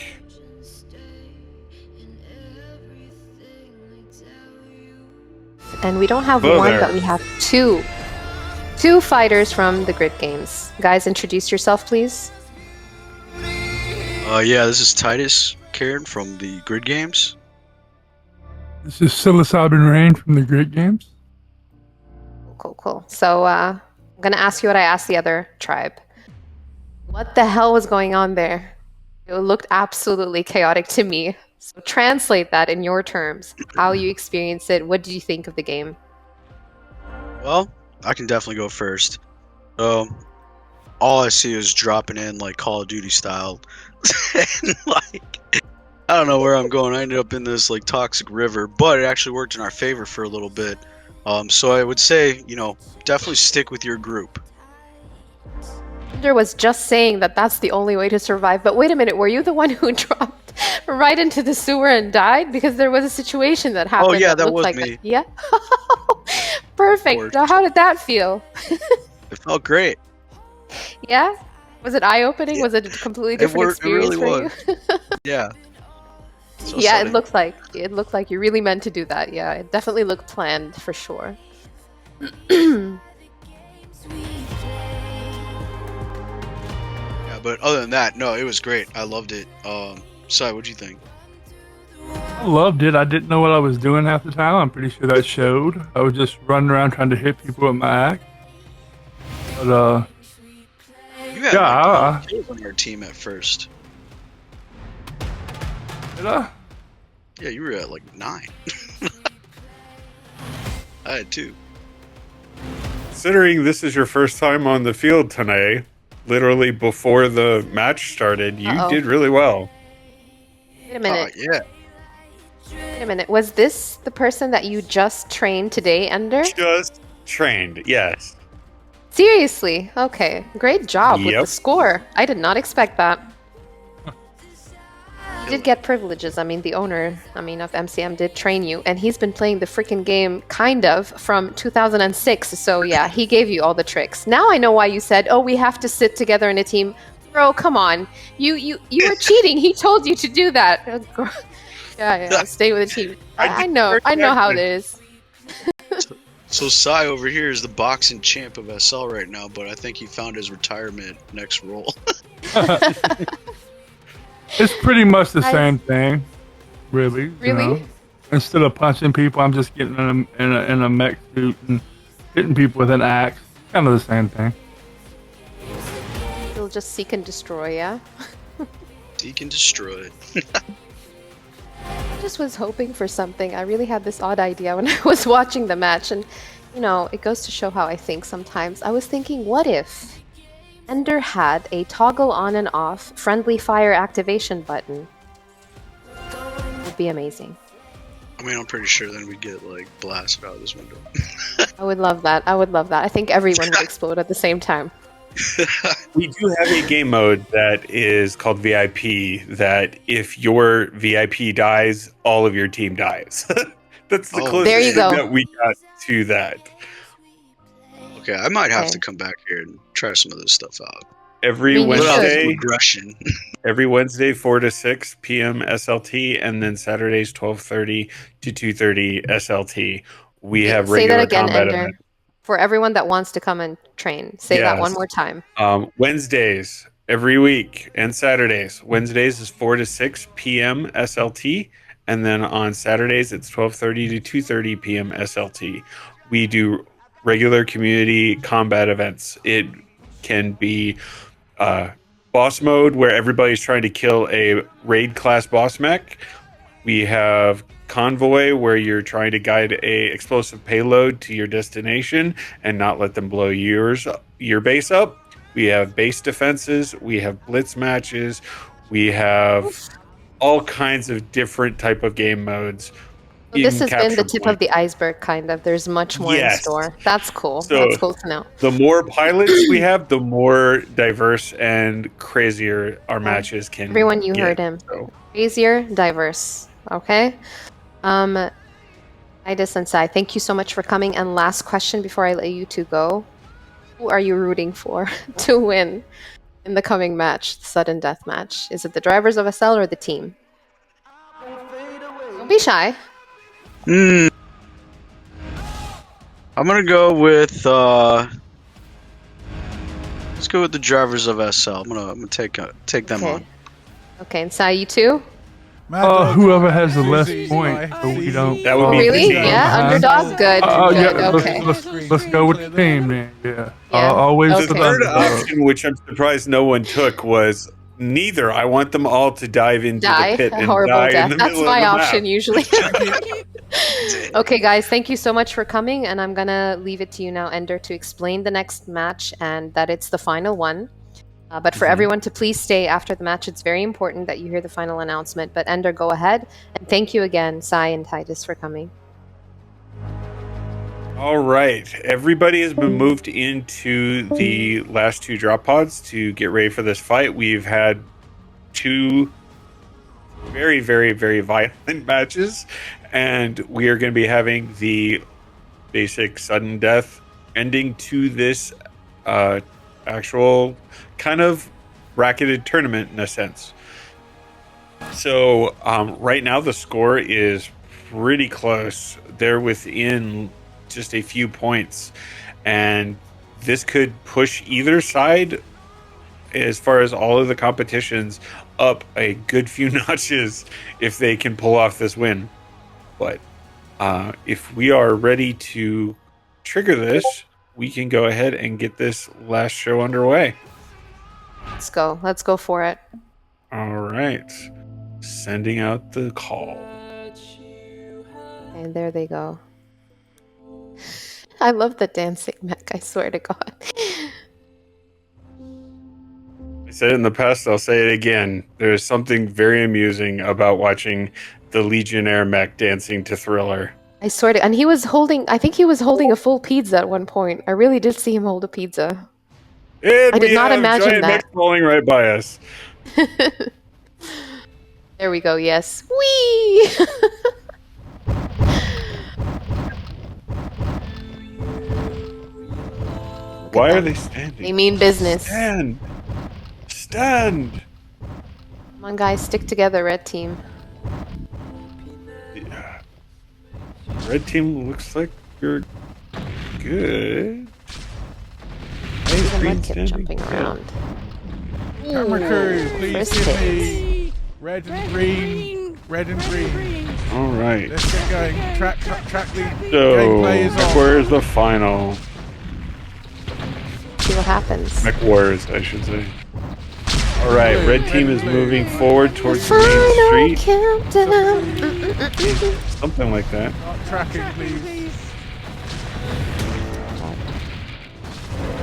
And we don't have Hello one, there. but we have two. Two fighters from the Grid Games. Guys, introduce yourself, please. Yeah, this is Titus Karen from the Grid Games. This is Psilocybin Rain from the Grid Games. Cool. So I'm going to ask you what I asked the other tribe. What the hell was going on there? It looked absolutely chaotic to me. So translate that in your terms. How you experienced it. What did you think of the game? Well, I can definitely go first. All I see is dropping in like Call of Duty style. And like, I don't know where I'm going. I ended up in this like toxic river, but it actually worked in our favor for a little bit. So I would say, definitely stick with your group. Thunder was just saying that that's the only way to survive. But wait a minute, were you the one who dropped right into the sewer and died? Because there was a situation that happened. Oh yeah, that looked was like me. Yeah. Perfect. Now, how did that feel? It felt great. Yeah? Was it eye-opening? Yeah. Was it a completely different experience really for was. you? Yeah. So Yeah, sunny. it looked like you really meant to do that. Yeah, it definitely looked planned for sure. Yeah, but other than that, no, it was great. I loved it. Sai, what'd you think? I loved it. I didn't know what I was doing half the time. I'm pretty sure that showed. I was just running around trying to hit people with my axe. But, You had Yeah, like, kills on your team at first. did I? Yeah, you were at like 9. I had 2. Considering this is your first time on the field tonight, literally before the match started, you did really well. Wait a minute. Yeah. Wait a minute. Was this the person that you just trained today, Ender? Just trained, yes. Seriously? Okay. Great job with Yep. the score. I did not expect that. You did get privileges. I mean, the owner, of MCM did train you, and he's been playing the freaking game kind of from 2006. So yeah, he gave you all the tricks. Now I know why you said, "Oh, we have to sit together in a team." Bro, come on. You were cheating. He told you to do that. Yeah, stay with the team. I know how it is. So Sai over here is the boxing champ of SL right now, but I think he found his retirement next role. It's pretty much the same thing, really. Really? You know? Instead of punching people, I'm just getting in a mech suit and hitting people with an axe. Kind of the same thing. You'll just seek and destroy, yeah? Seek and destroy. I just was hoping for something. I really had this odd idea when I was watching the match, and you know, it goes to show how I think sometimes. I was thinking, what if Ender had a toggle on and off friendly fire activation button? It would be amazing. I mean, I'm pretty sure then we'd get like blasted out of this window. I would love that. I would love that. I think everyone would explode at the same time. We do have a game mode that is called VIP, that if your VIP dies, all of your team dies. That's the closest there you go. thing that we got to that. Okay, I might have to come back here and try some of this stuff out. Every Wednesday, aggression. Every Wednesday, 4 to 6 p.m. SLT, and then Saturdays, 12:30 to 2:30 SLT. We have regular combat events. For everyone that wants to come and train, say that one more time. Wednesdays every week and Saturdays. Wednesdays is 4 to 6 p.m. SLT, and then on Saturdays it's 12:30 to 2:30 p.m. SLT. We do regular community combat events. It can be boss mode where everybody's trying to kill a raid class boss mech. We have convoy where you're trying to guide a explosive payload to your destination and not let them blow your base up. We have base defenses. We have blitz matches. We have all kinds of different type of game modes. Well, this has been the tip of the iceberg, kind of. There's much more in store. That's cool. So that's cool to know. The more pilots we have, the more diverse and crazier our matches can be. Everyone, you heard him. So. Crazier, diverse. Okay? Idis and Sai, thank you so much for coming. And last question before I let you two go. Who are you rooting for to win in the coming match, the sudden death match? Is it the drivers of SL or the team? Don't be shy. I'm gonna go with let's go with the drivers of SL. I'm gonna take them on. Okay, and Sai, you too? Whoever has the less point, so we don't. That would be really? Yeah, underdog. Good. Good. Yeah, okay. Let's go with the team then. Yeah. Always the third option, which I'm surprised no one took, was neither. I want them all to dive into the pit and horrible die death. in the That's middle my of the option map. usually. Okay, guys, thank you so much for coming, and I'm gonna leave it to you now, Ender, to explain the next match and that it's the final one. But for everyone to please stay after the match, it's very important that you hear the final announcement. But Ender, go ahead, and thank you again, Sai and Titus, for coming. All right, everybody has been moved into the last two drop pods to get ready for this fight. We've had two very, very, very violent matches, and we are going to be having the basic sudden death ending to this actual kind of bracketed tournament in a sense. So right now the score is pretty close. They're within just a few points, and this could push either side as far as all of the competitions up a good few notches if they can pull off this win. But if we are ready to trigger this, we can go ahead and get this last show underway. Let's go. Let's go for it. All right. Sending out the call. And there they go. I love the dancing mech, I swear to God. I said it in the past, I'll say it again. There's something very amusing about watching the Legionnaire mech dancing to Thriller. I swear to, and he was holding, I think he was holding a full pizza at one point. I really did see him hold a pizza. And I did not imagine giant that. mech falling right by us. There we go, yes. Whee! Why are they standing? They mean business. Stand! Stand! Come on, guys, stick together, red team. Yeah. Red team looks like you're good. Hey, The green mud kept standing jumping good. around. Camera crew, please First give hit. me. Red and green. Red and green. All right. Let's get going. Track lead. So, Gameplay is Mech on. Warriors the final. See what happens. Mech Warriors, I should say. All right, Blue, red team red is and blue. moving forward towards the Final main street. countdown. Something like that. Start tracking, please.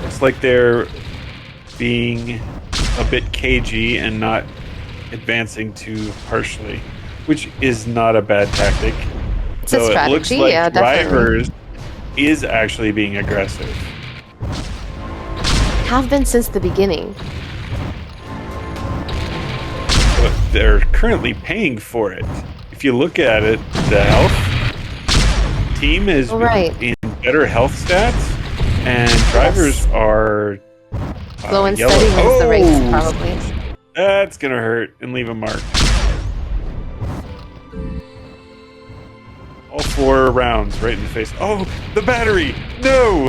It's like they're being a bit cagey and not advancing too harshly, which is not a bad tactic. It's a So it looks strategy, like yeah, definitely. Drivers is actually being aggressive. Have been since the beginning. But they're currently paying for it. If you look at it, the health team is Right. in better health stats, and drivers are Slow and yellow. steady wins the race, Oh, probably. That's gonna hurt and leave a mark. All 4 rounds right in the face. Oh, the battery! No!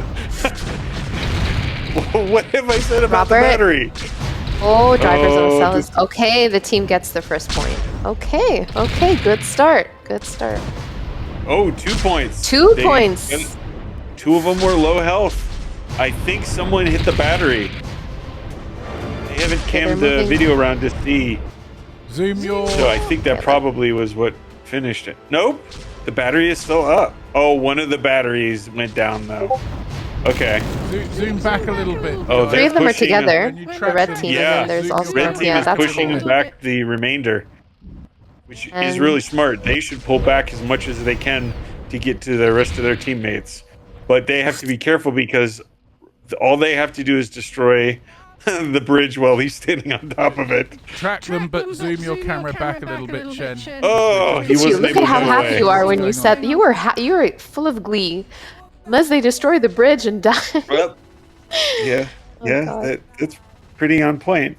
What have I said about Robert? the battery? Oh, drivers on Oh, cell this- is okay. The team gets the first point. Okay, good start. Good start. Oh, 2 points. 2 points. 2 of them were low health. I think someone hit the battery. They haven't cammed the moving. video around to see. Zoom your. So I think that probably was what finished it. Nope. The battery is still up. Oh, one of the batteries went down though. Okay. Zoom back a little bit. Oh, guys. 3 of them are pushing together. When you The track red them, team, Yeah. and then there's Zoom also your Red team yeah, is that's pushing cool. back the remainder, which is And- really smart. They should pull back as much as they can to get to the rest of their teammates. But they have to be careful because all they have to do is destroy the bridge while he's standing on top of it. Track them, but zoom your camera back a little bit, Chen. Oh, he Look at you. wasn't Look able at to how get happy away. you are when you What's said you were full of glee. Unless they destroy the bridge and die. Well, yeah, Oh, God. that's pretty on point.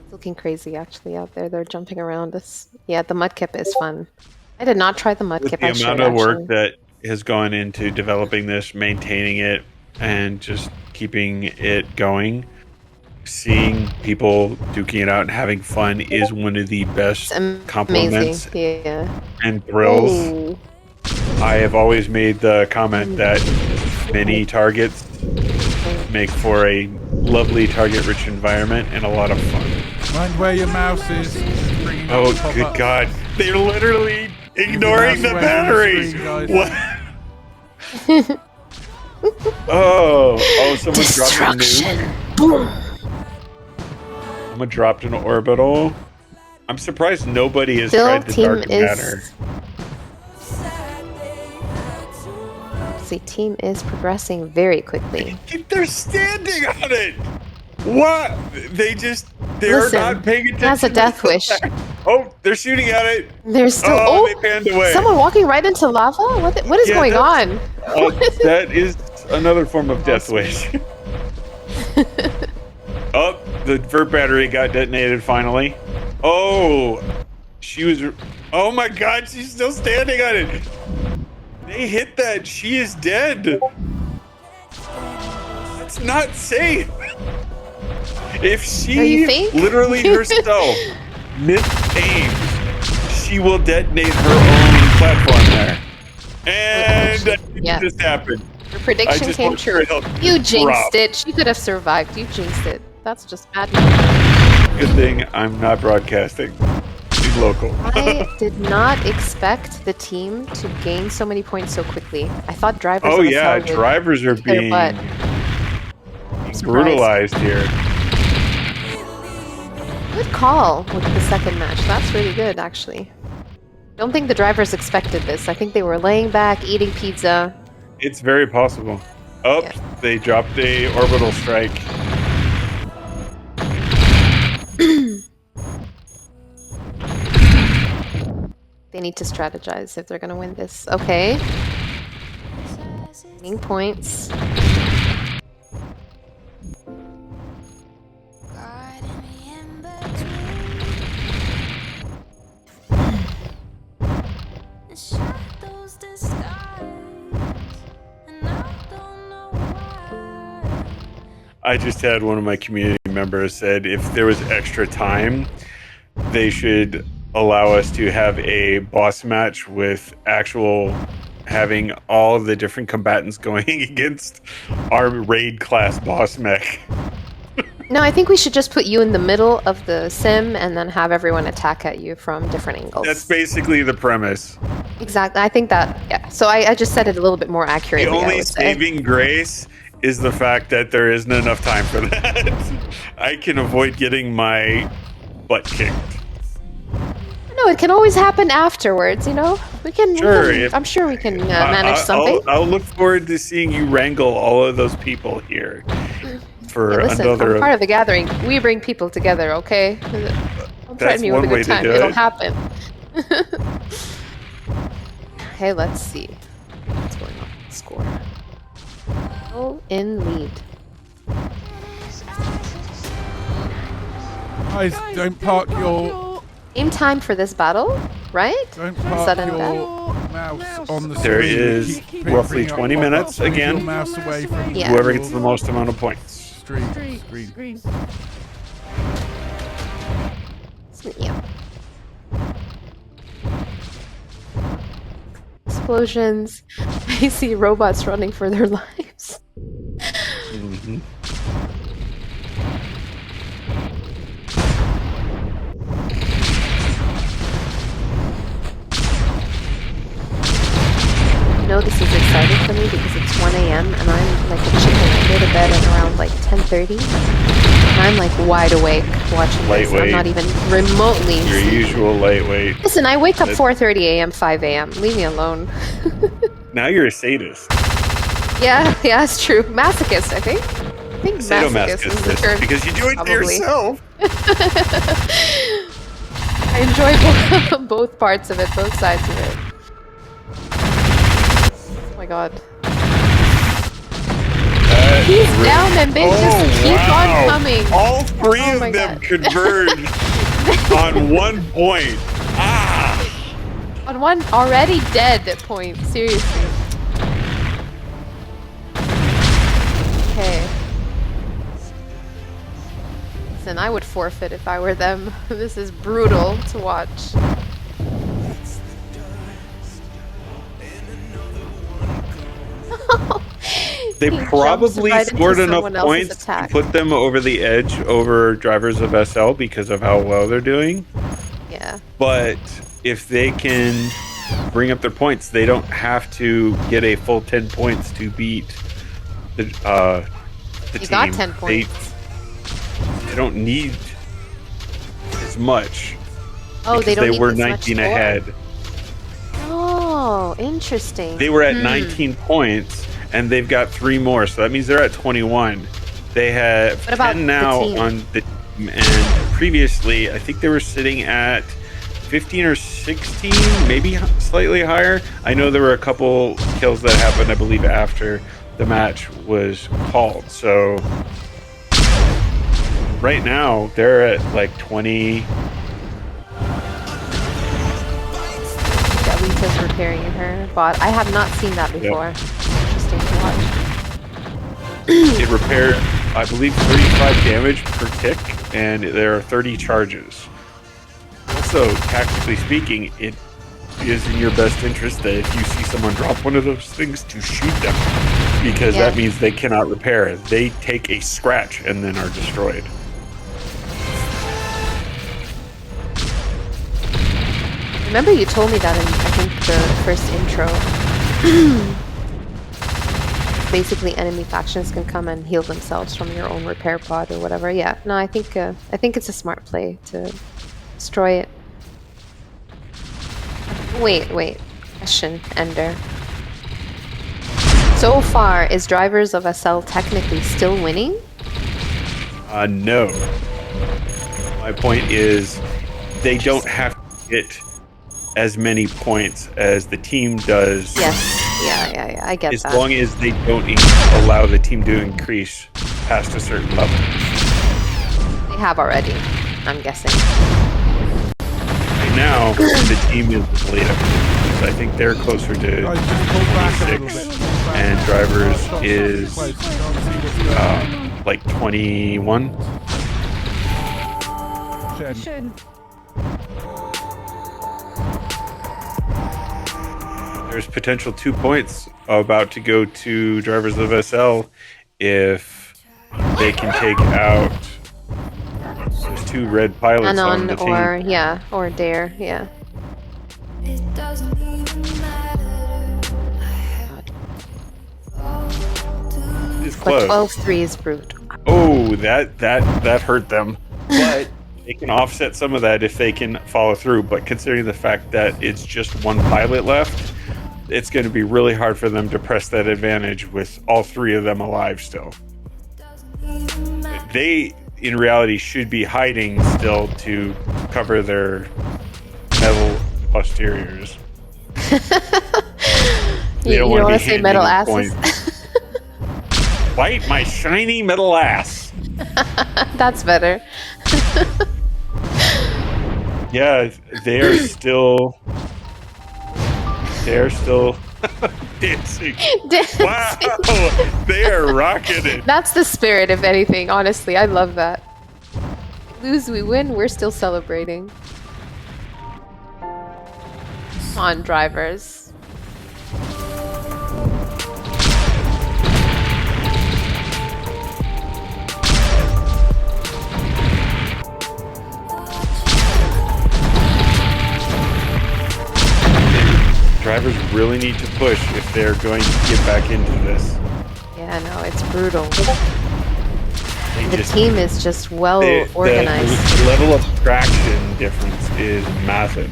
It's looking crazy actually out there. They're jumping around us. Yeah, the mudkip is fun. I did not try the With mudkip. the I amount should, of work actually. that has gone into developing this, maintaining it, and just keeping it going, seeing people duking it out and having fun is one of the best It's compliments amazing. Yeah. and thrills. Oh. I have always made the comment that many targets make for a lovely target-rich environment and a lot of fun. Mind where your mouse is. Bringing up Oh, pop-ups. good God. They're literally ignoring the Mouse away from the batteries. screen, guys. What? Oh, someone dropped a nuke. Someone dropped an orbital. I'm surprised nobody has Still, tried the team dark is. matter. The team is progressing very quickly. They're standing on it. What? They're Listen, not paying attention. that's a death wish. Oh, they're shooting at it. There's still Oh, they panned away. someone walking right into lava. What is Yeah, going that's- on? Oh, that is another form of death wish. Oh, the vert battery got detonated finally. Oh, she was. Oh my God, she's still standing on it. They hit that. She is dead. That's not safe. If Are she you fake? literally herself misaims, she will detonate her own platform there. And I think Yeah. this happened. Your I prediction just came want her true. health You to jinxed drop. it. She could have survived. You jinxed it. That's just bad news. Good thing I'm not broadcasting. She's local. I did not expect the team to gain so many points so quickly. I thought drivers. Oh on the yeah, cell would drivers are kick their being butt. brutalized here. Good call with the second match. That's really good, actually. Don't think the drivers expected this. I think they were laying back, eating pizza. It's very possible. Oh, Yeah. they dropped a orbital strike. They need to strategize if they're gonna win this. Okay. Gaining points. I just had one of my community members said if there was extra time, they should allow us to have a boss match with actual having all of the different combatants going against our raid class boss mech. No, I think we should just put you in the middle of the sim and then have everyone attack at you from different angles. That's basically the premise. Exactly. I think that, yeah. So I just said it a little bit more accurately. The only saving grace is the fact that there isn't enough time for that. I can avoid getting my butt kicked. No, it can always happen afterwards, you know? We can, Sure, I'm sure we can manage something. I'll look forward to seeing you wrangle all of those people here for listen, another. I'm part of the gathering. We bring people together, okay? Don't threaten me with a good time. It'll happen. Okay, let's see. What's going on? Score. Oh, in lead. Guys, don't park your... Aim time for this battle, right? Don't park your mouse on the screen. There is roughly 20 minutes again. Your mouse away from whoever gets the most amount of points. Screen. Yeah. Explosions. I see robots running for their lives. Mm-hmm. know this is exciting for me because it's 1 a.m. and I'm like a chicken. I go to bed at around like 10:30. And I'm like wide awake watching this. I'm not even remotely your usual lightweight. Listen, I wake up 4:30 a.m., 5 a.m. Leave me alone. Now you're a sadist. Yeah, it's true. Masochist, I think. I think masochist is the term. Because you do it to yourself. I enjoy both parts of it, both sides of it. Oh my god. He's down and they just keep on coming. All three of them converge on one point. On one already dead point, seriously. Okay. Listen, I would forfeit if I were them. This is brutal to watch. They probably scored enough points to put them over the edge over drivers of SL because of how well they're doing. Yeah. But if they can bring up their points, they don't have to get a full 10 points to beat the team. Got 10 points. They don't need as much. Oh, they don't need they were as 19 much ahead. Oh, interesting. They were at 19 points, and they've got 3 more, so that means they're at 21. They have 10 now on the team, and previously, I think they were sitting at 15 or 16, maybe slightly higher. I know there were a couple kills that happened, I believe, after the match was called, so right now, they're at like 20. Lisa's repairing in her bot. I have not seen that before. Yep. Interesting to watch. It repaired, I believe, 35 damage per tick, and there are 30 charges. Also, tactically speaking, it is in your best interest that if you see someone drop one of those things to shoot them, because that means they cannot repair. They take a scratch and then are destroyed. Remember you told me that in, I think, the first intro. Basically, enemy factions can come and heal themselves from your own repair pod or whatever. Yeah, no, I think it's a smart play to destroy it. Wait. Question, Ender. So far, is Drivers of SL technically still winning? No. My point is, they don't have to get as many points as the team does. Yes. Yeah. I get that. As long as they don't allow the team to increase past a certain level. They have already, I'm guessing. Right now, the team is later. So I think they're closer to 26, and Drivers is like 21. there's potential 2 points about to go to drivers of SL if they can take out those 2 red pilots on the team. Or Dare, yeah. It's close. But 12-3 is brute. Oh, that hurt them. But they can offset some of that if they can follow through. But considering the fact that it's just 1 pilot left, it's going to be really hard for them to press that advantage with all 3 of them alive still. They, in reality, should be hiding still to cover their metal posteriors. You don't want to say metal asses? Bite my shiny metal ass. That's better. Yeah, they're still dancing. Wow, they are rocking it. That's the spirit, if anything, honestly. I love that. Lose, we win, we're still celebrating. Come on, drivers. Drivers really need to push if they're going to get back into this. Yeah, no, it's brutal. The team is just well organized. The level of traction difference is massive.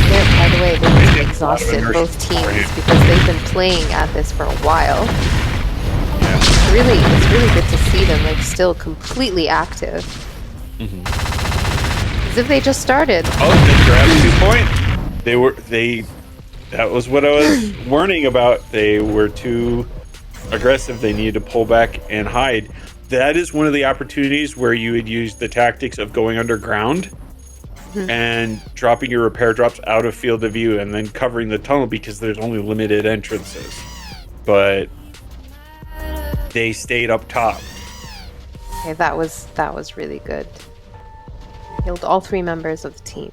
By the way, they're exhausted, both teams, because they've been playing at this for a while. Yeah. It's really good to see them like still completely active. As if they just started. Oh, they grabbed 2 points. That was what I was warning about. They were too aggressive. They needed to pull back and hide. That is one of the opportunities where you would use the tactics of going underground and dropping your repair drops out of field of view and then covering the tunnel because there's only limited entrances. But they stayed up top. Okay, that was really good. Killed all 3 members of the team.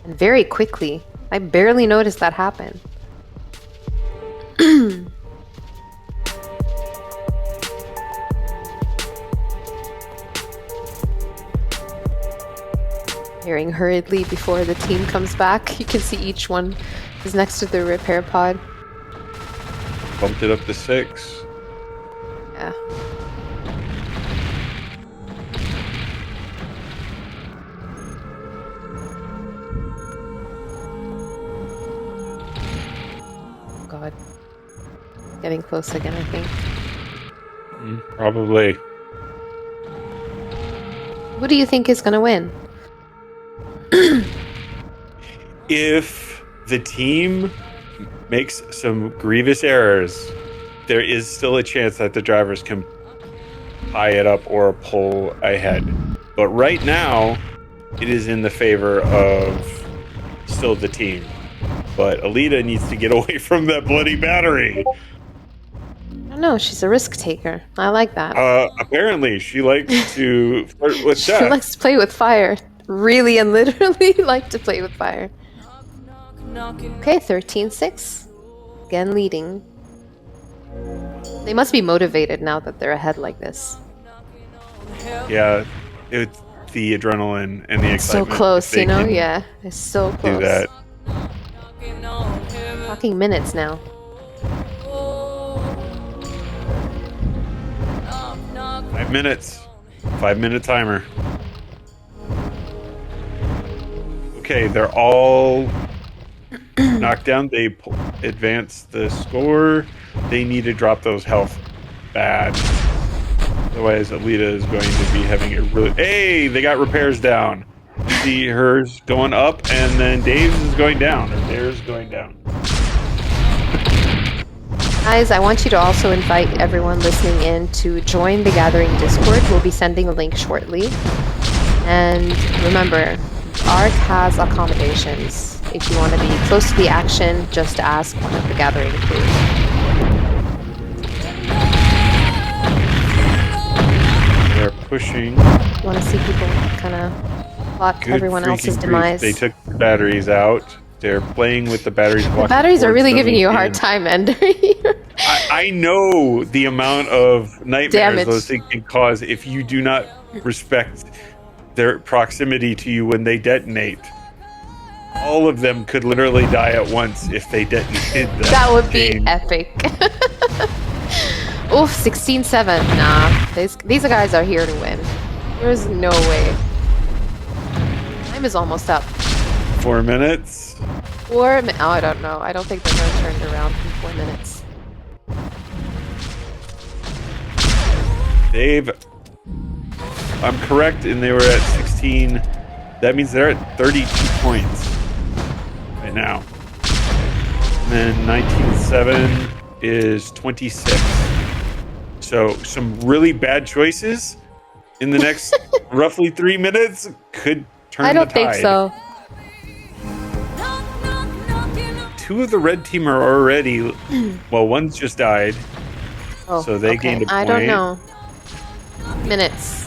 And very quickly. I barely noticed that happen. Hearing hurriedly before the team comes back. You can see each one is next to the repair pod. Bumped it up to 6. Yeah. God. Getting close again, I think. Probably. Who do you think is going to win? If the team makes some grievous errors, there is still a chance that the drivers can tie it up or pull ahead. But right now, it is in the favor of still the team. But Alita needs to get away from that bloody battery. I don't know. She's a risk taker. I like that. Apparently, she likes to flirt with She death. likes to play with fire. Really and literally like to play with fire. Okay, 13-6. Again leading. They must be motivated now that they're ahead like this. Yeah, it's the adrenaline and the It's so excitement. close, you know? Yeah, it's so close. Do that. Talking minutes now. Five minutes. 5-minute timer. Okay, they're all knocked down. They advance the score. They need to drop those health bad. Otherwise, Alita is going to be having a really... Hey, they got repairs down. See hers going up, and then Dave's is going down, or theirs going down. Guys, I want you to also invite everyone listening in to join the Gathering Discord. We'll be sending a link shortly. And remember, ARC has accommodations. If you want to be close to the action, just ask one of the Gathering crew. They're pushing. You want to see people kind of plot everyone else's demise. They took the batteries out They're playing with the batteries. The batteries are really giving you a hard time, Ender. I know the amount of nightmares those things can cause if you do not respect their proximity to you when they detonate. All of them could literally die at once if they detonated that. That would be epic. Oof, 16-7. Nah, these guys are here to win. There's no way. Time is almost up. 4 minutes? Oh, I don't know. I don't think they're going to turn it around in 4 minutes. Dave, I'm correct, and they were at 16. That means they're at 32 points right now. And then 19-7 is 26. So some really bad choices in the next roughly 3 minutes could turn the tide. I don't think so. 2 of the red team are already... Well, one's just died. So they gained a point. I don't know. Minutes.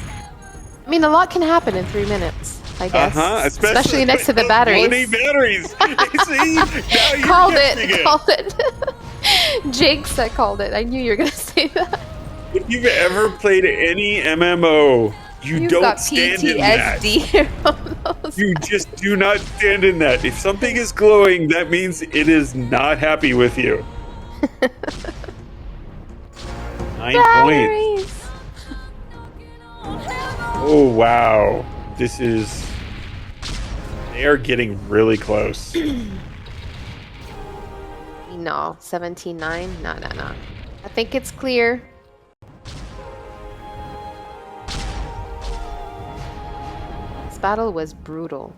I mean, a lot can happen in 3 minutes, I guess. Especially next to the batteries. 20 batteries. See? Called it. Jinx, I called it. I knew you were going to say that. If you've ever played any MMO, you don't stand in that. You just do not stand in that. If something is glowing, that means it is not happy with you. 9 points. Oh, wow. This is... They are getting really close. No, 17-9? No. I think it's clear. This battle was brutal.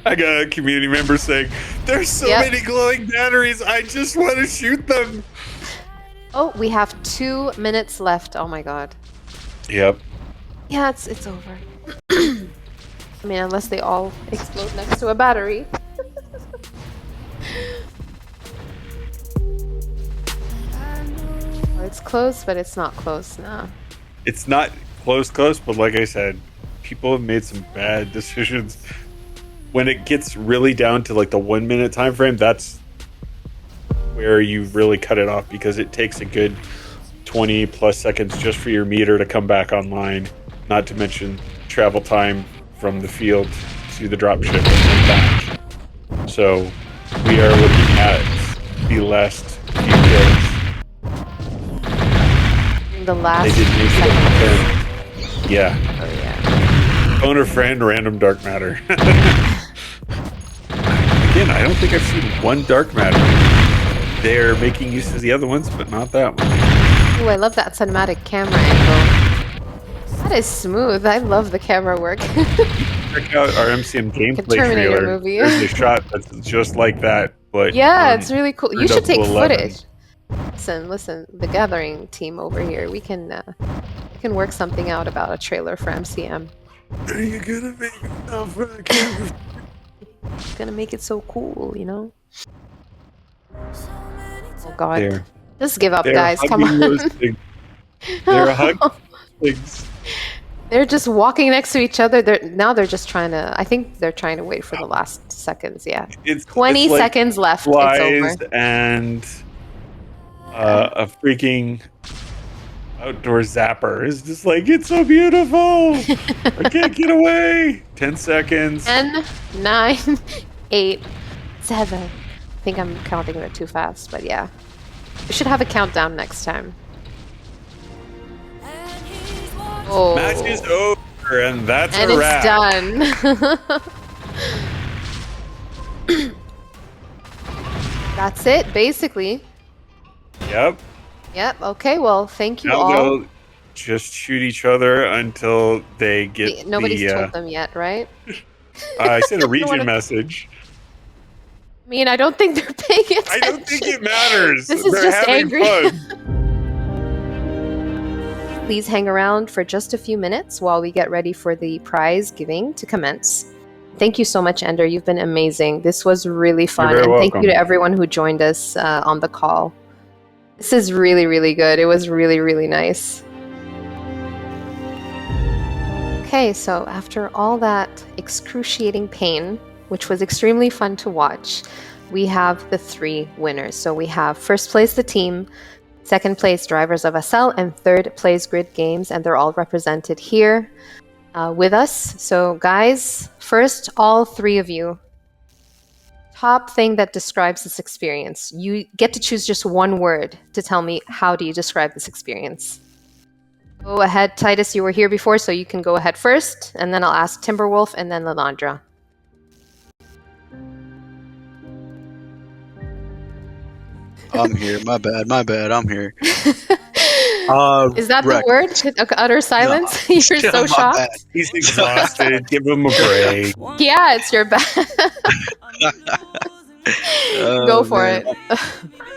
I got a community member saying, there's so many glowing batteries, I just want to shoot them. Oh, we have 2 minutes left. Oh my god. Yep. Yeah, it's over. I mean, unless they all explode next to a battery. Well, it's close, but it's not close. Nah. It's not close, but like I said, people have made some bad decisions. When it gets really down to like the 1 minute time frame, that's where you really cut it off, because it takes a good 20 plus seconds just for your meter to come back online, not to mention travel time from the field to the dropship and back. So we are looking at the last few kills. The last they did make it. Yeah. Oh yeah. Phone a friend, random dark matter. Again, I don't think I've seen one dark matter. They're making use of the other ones, but not that one. Ooh, I love that cinematic camera angle. That is smooth. I love the camera work. Check out our MCM gameplay Terminator trailer. movie. There's a shot that's just like that, but yeah, it's really cool. You should take 11. footage. Listen, the Gathering team over here. We can work something out about a trailer for MCM. Are you gonna make it sound for a camera? Gonna make it so cool, you know? Oh god. There. Just give up, guys. Come on. They're hugging things. They're just walking next to each other. They're just trying to... I think they're trying to wait for the last seconds, yeah. It's 20 like seconds left. Flies it's over. And a freaking outdoor zapper is just like, it's so beautiful. I can't get away. 10 seconds. 10, 9, 8, 7. I think I'm counting it too fast, but yeah. We should have a countdown next time. Oh. Match is over, and that's and a wrap. It's done. That's it, basically. Yep. Yep. Okay. Well, thank you Now all. they'll just shoot each other until they get. Nobody's told them yet, right? I sent a region message. I mean, I don't think they're paying attention. I don't think it matters. This is They're just having angry. fun. Please hang around for just a few minutes while we get ready for the prize giving to commence. Thank you so much, Ender. You've been amazing. This was really fun. You're very and thank welcome. you to everyone who joined us on the call. This is really, really good. It was really, really nice. Okay, so after all that excruciating pain, which was extremely fun to watch, we have the 3 winners. So we have first place the team, second place Drivers of SL, and third place Grid Games, and they're all represented here with us. So guys, first, all 3 of you, top thing that describes this experience. You get to choose just one word to tell me how do you describe this experience. Go ahead, Titus, you were here before, so you can go ahead first, and then I'll ask Timberwolf and then Lalandra. I'm here. My bad. I'm here. Is that the word? Utter silence? No. You're so shocked? Bad. He's exhausted. Give him a break. Yeah, it's your bad. Go for it.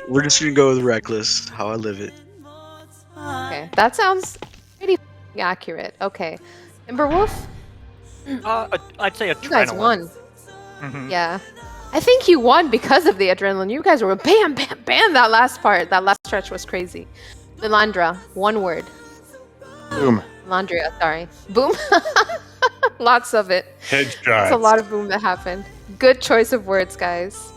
We're just going to go with reckless, how I live it. Okay, that sounds pretty accurate. Okay. Timberwolf? I'd say adrenaline. You guys won. Yeah. I think you won because of the adrenaline. You guys were bam, bam, bam. That last part, that last stretch was crazy. Lilandra, one word. Boom. Landria, sorry. Boom. Lots of it. Headshots. That's a lot of boom that happened. Good choice of words, guys.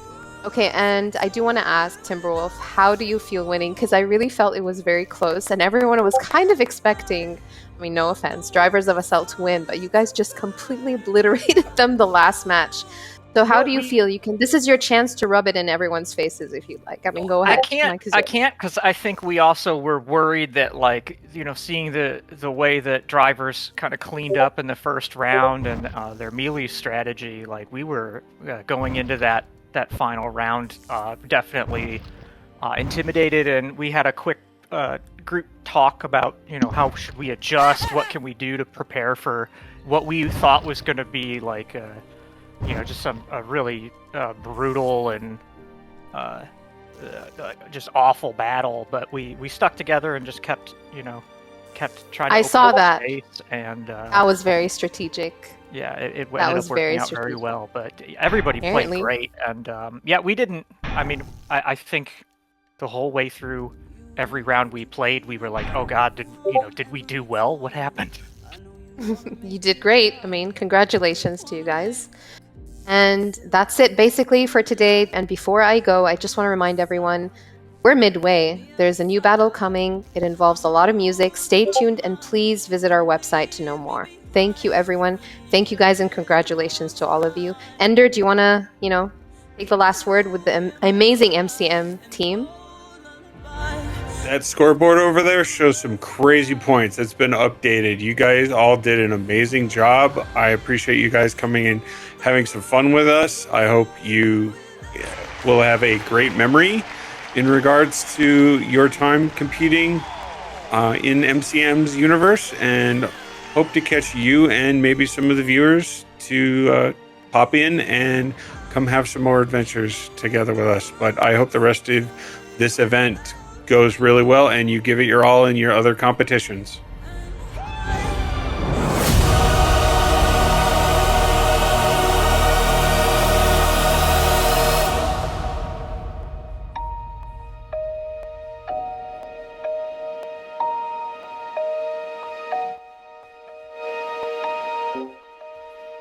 Okay, and I do want to ask Timberwolf, how do you feel winning? Because I really felt it was very close, and everyone was kind of expecting, I mean, no offense, Drivers of SL to win, but you guys just completely obliterated them the last match. So how do you feel? This is your chance to rub it in everyone's faces if you like. I mean, go ahead. I can't because I think we also were worried that, like, seeing the way that Drivers kind of cleaned up in the first round and their melee strategy, like we were going into that final round definitely intimidated, and we had a quick group talk about how should we adjust, what can we do to prepare for what we thought was going to be like just a really brutal and just awful battle, but we stuck together and just kept trying to I saw that and that was very strategic. Yeah, it ended up working out very well, but everybody played great, and we didn't. I mean, I think the whole way through every round we played, we were like, oh God, did we do well? What happened? You did great. I mean, congratulations to you guys. And that's it basically for today. And before I go, I just want to remind everyone, we're midway. There's a new battle coming. It involves a lot of music. Stay tuned and please visit our website to know more. Thank you, everyone. Thank you guys, and congratulations to all of you. Ender, do you want to, take the last word with the amazing MCM team? That scoreboard over there shows some crazy points. It's been updated. You guys all did an amazing job. I appreciate you guys coming and having some fun with us. I hope you will have a great memory in regards to your time competing in MCM's universe, and hope to catch you and maybe some of the viewers to pop in and come have some more adventures together with us. But I hope the rest of this event goes really well and you give it your all in your other competitions.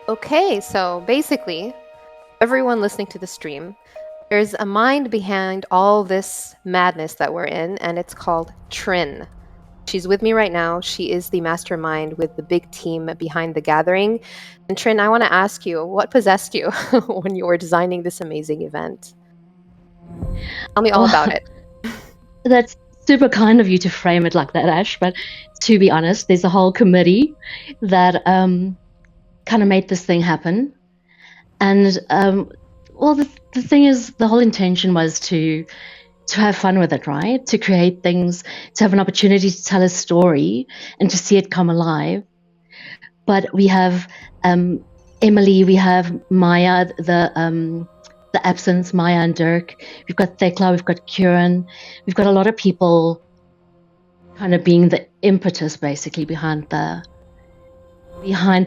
Okay, so basically, everyone listening to the stream, there's a mind behind all this madness that we're in, and it's called Trin. She's with me right now. She is the mastermind with the big team behind the gathering. And Trin, I want to ask you, what possessed you when you were designing this amazing event? Tell me all about it. That's super kind of you to frame it like that, Ash. But to be honest, there's a whole committee that kind of made this thing happen. And well, the thing is, the whole intention was to have fun with it, right? To create things, to have an opportunity to tell a story and to see it come alive. But we have Emily, we have Maya, the absence, Maya and Dirk. We've got Thekla, we've got Kieran. We've got a lot of people kind of being the impetus, basically, behind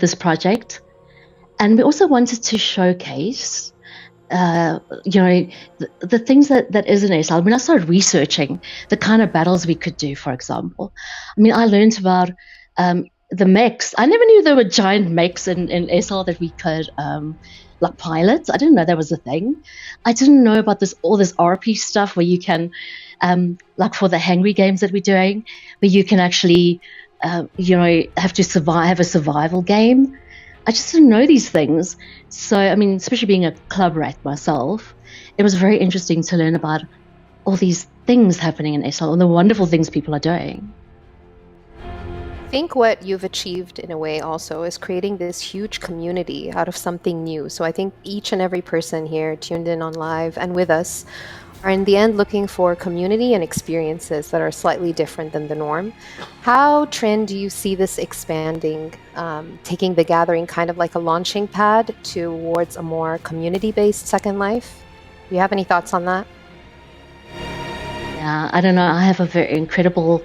this project. And we also wanted to showcase the things that is in SL. When I started researching the kind of battles we could do, for example, I mean, I learned about the mechs. I never knew there were giant mechs in SL that we could like pilots. I didn't know that was a thing. I didn't know about all this RP stuff where you can like for the hangry games that we're doing, where you can actually have to have a survival game. I just didn't know these things. So I mean, especially being a club rat myself, it was very interesting to learn about all these things happening in SL and the wonderful things people are doing. I think what you've achieved in a way also is creating this huge community out of something new. So I think each and every person here tuned in on live and with us are in the end looking for community and experiences that are slightly different than the norm. How, Trin, do you see this expanding, taking the gathering kind of like a launching pad towards a more community-based Second Life? Do you have any thoughts on that? Yeah, I don't know. I have a very incredible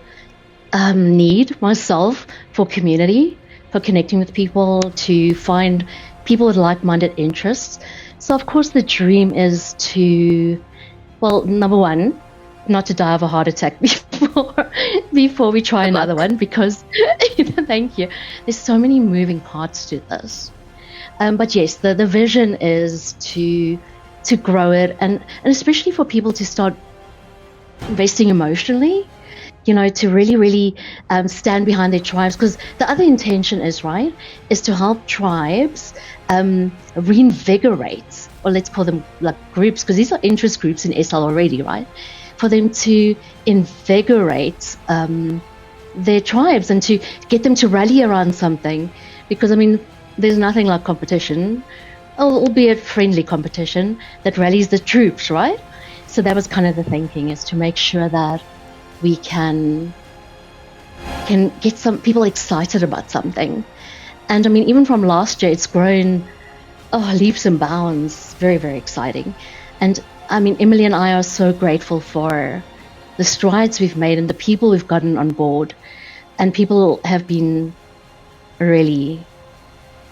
need myself for community, for connecting with people, to find people with like-minded interests. So of course the dream is to, well, number one, not to die of a heart attack before we try another one, because thank you, there's so many moving parts to this. But yes, the vision is to grow it, and especially for people to start investing emotionally, to really stand behind their tribes, because the other intention is to help tribes reinvigorate, or let's call them like groups, because these are interest groups in SL already, right? For them to invigorate their tribes and to get them to rally around something, because I mean, there's nothing like competition, albeit friendly competition, that rallies the troops, right? So that was kind of the thinking, is to make sure that we can get some people excited about something. And I mean, even from last year, it's grown leaps and bounds. Very, very exciting. And I mean, Emily and I are so grateful for the strides we've made and the people we've gotten on board. And people have been really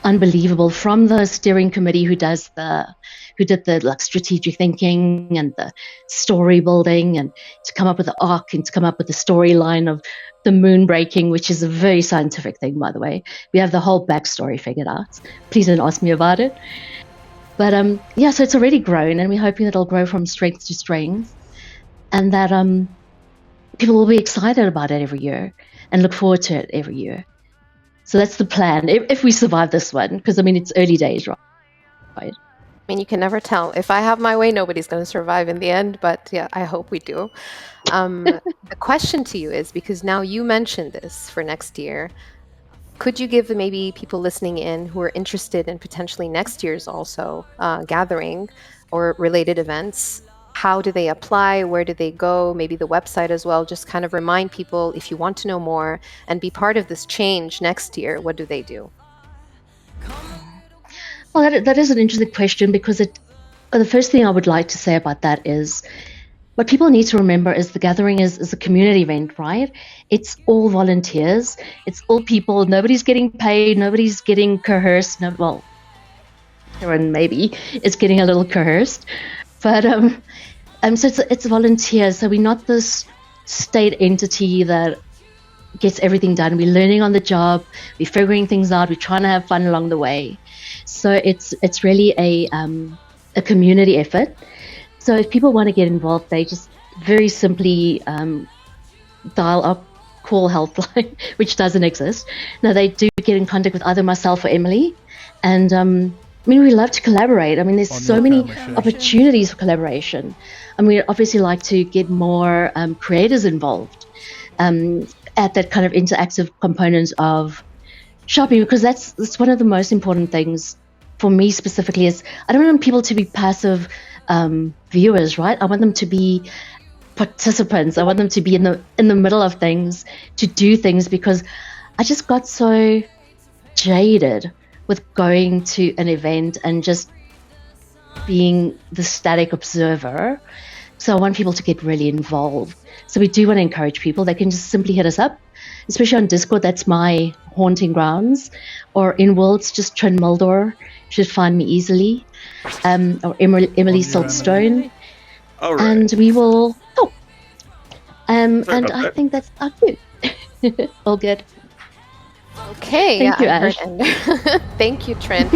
unbelievable, from the steering committee who did the like strategic thinking and the story building, and to come up with the arc and to come up with the storyline of the moon breaking, which is a very scientific thing, by the way. We have the whole backstory figured out. Please don't ask me about it. But yeah, so it's already grown, and we're hoping that it'll grow from strength to strength, and that people will be excited about it every year and look forward to it every year. So that's the plan, if we survive this one, because I mean, it's early days, right? I mean, you can never tell. If I have my way, nobody's going to survive in the end, but yeah, I hope we do. The question to you is, because now you mentioned this for next year, could you give maybe people listening in who are interested in potentially next year's also gathering or related events, how do they apply? Where do they go? Maybe the website as well. Just kind of remind people, if you want to know more and be part of this change next year, what do they do? Well, that is an interesting question, because the first thing I would like to say about that is, what people need to remember is the gathering is a community event, right? It's all volunteers. It's all people. Nobody's getting paid. Nobody's getting coerced. No, well, Karen maybe is getting a little coerced. But so it's volunteers. So we're not this state entity that gets everything done. We're learning on the job. We're figuring things out. We're trying to have fun along the way. So it's really a community effort. So if people want to get involved, they just very simply dial up call helpline, which doesn't exist. Now they do get in contact with either myself or Emily, and I mean, we love to collaborate. I mean, there's so many opportunities for collaboration. And we obviously like to get more creators involved at that kind of interactive component of shopping, because that's one of the most important things for me specifically. Is I don't want people to be passive viewers, right? I want them to be participants. I want them to be in the middle of things, to do things, because I just got so jaded with going to an event and just being the static observer. So I want people to get really involved. So we do want to encourage people. They can just simply hit us up, especially on Discord. That's my haunting grounds. Or in Worlds, just Trin Muldor should find me easily. Or Emily Saltstone. All right. And we will talk. And I think that's our cue. All good. Okay, Thank you, I heard Ash. Ender. Thank you, Trin.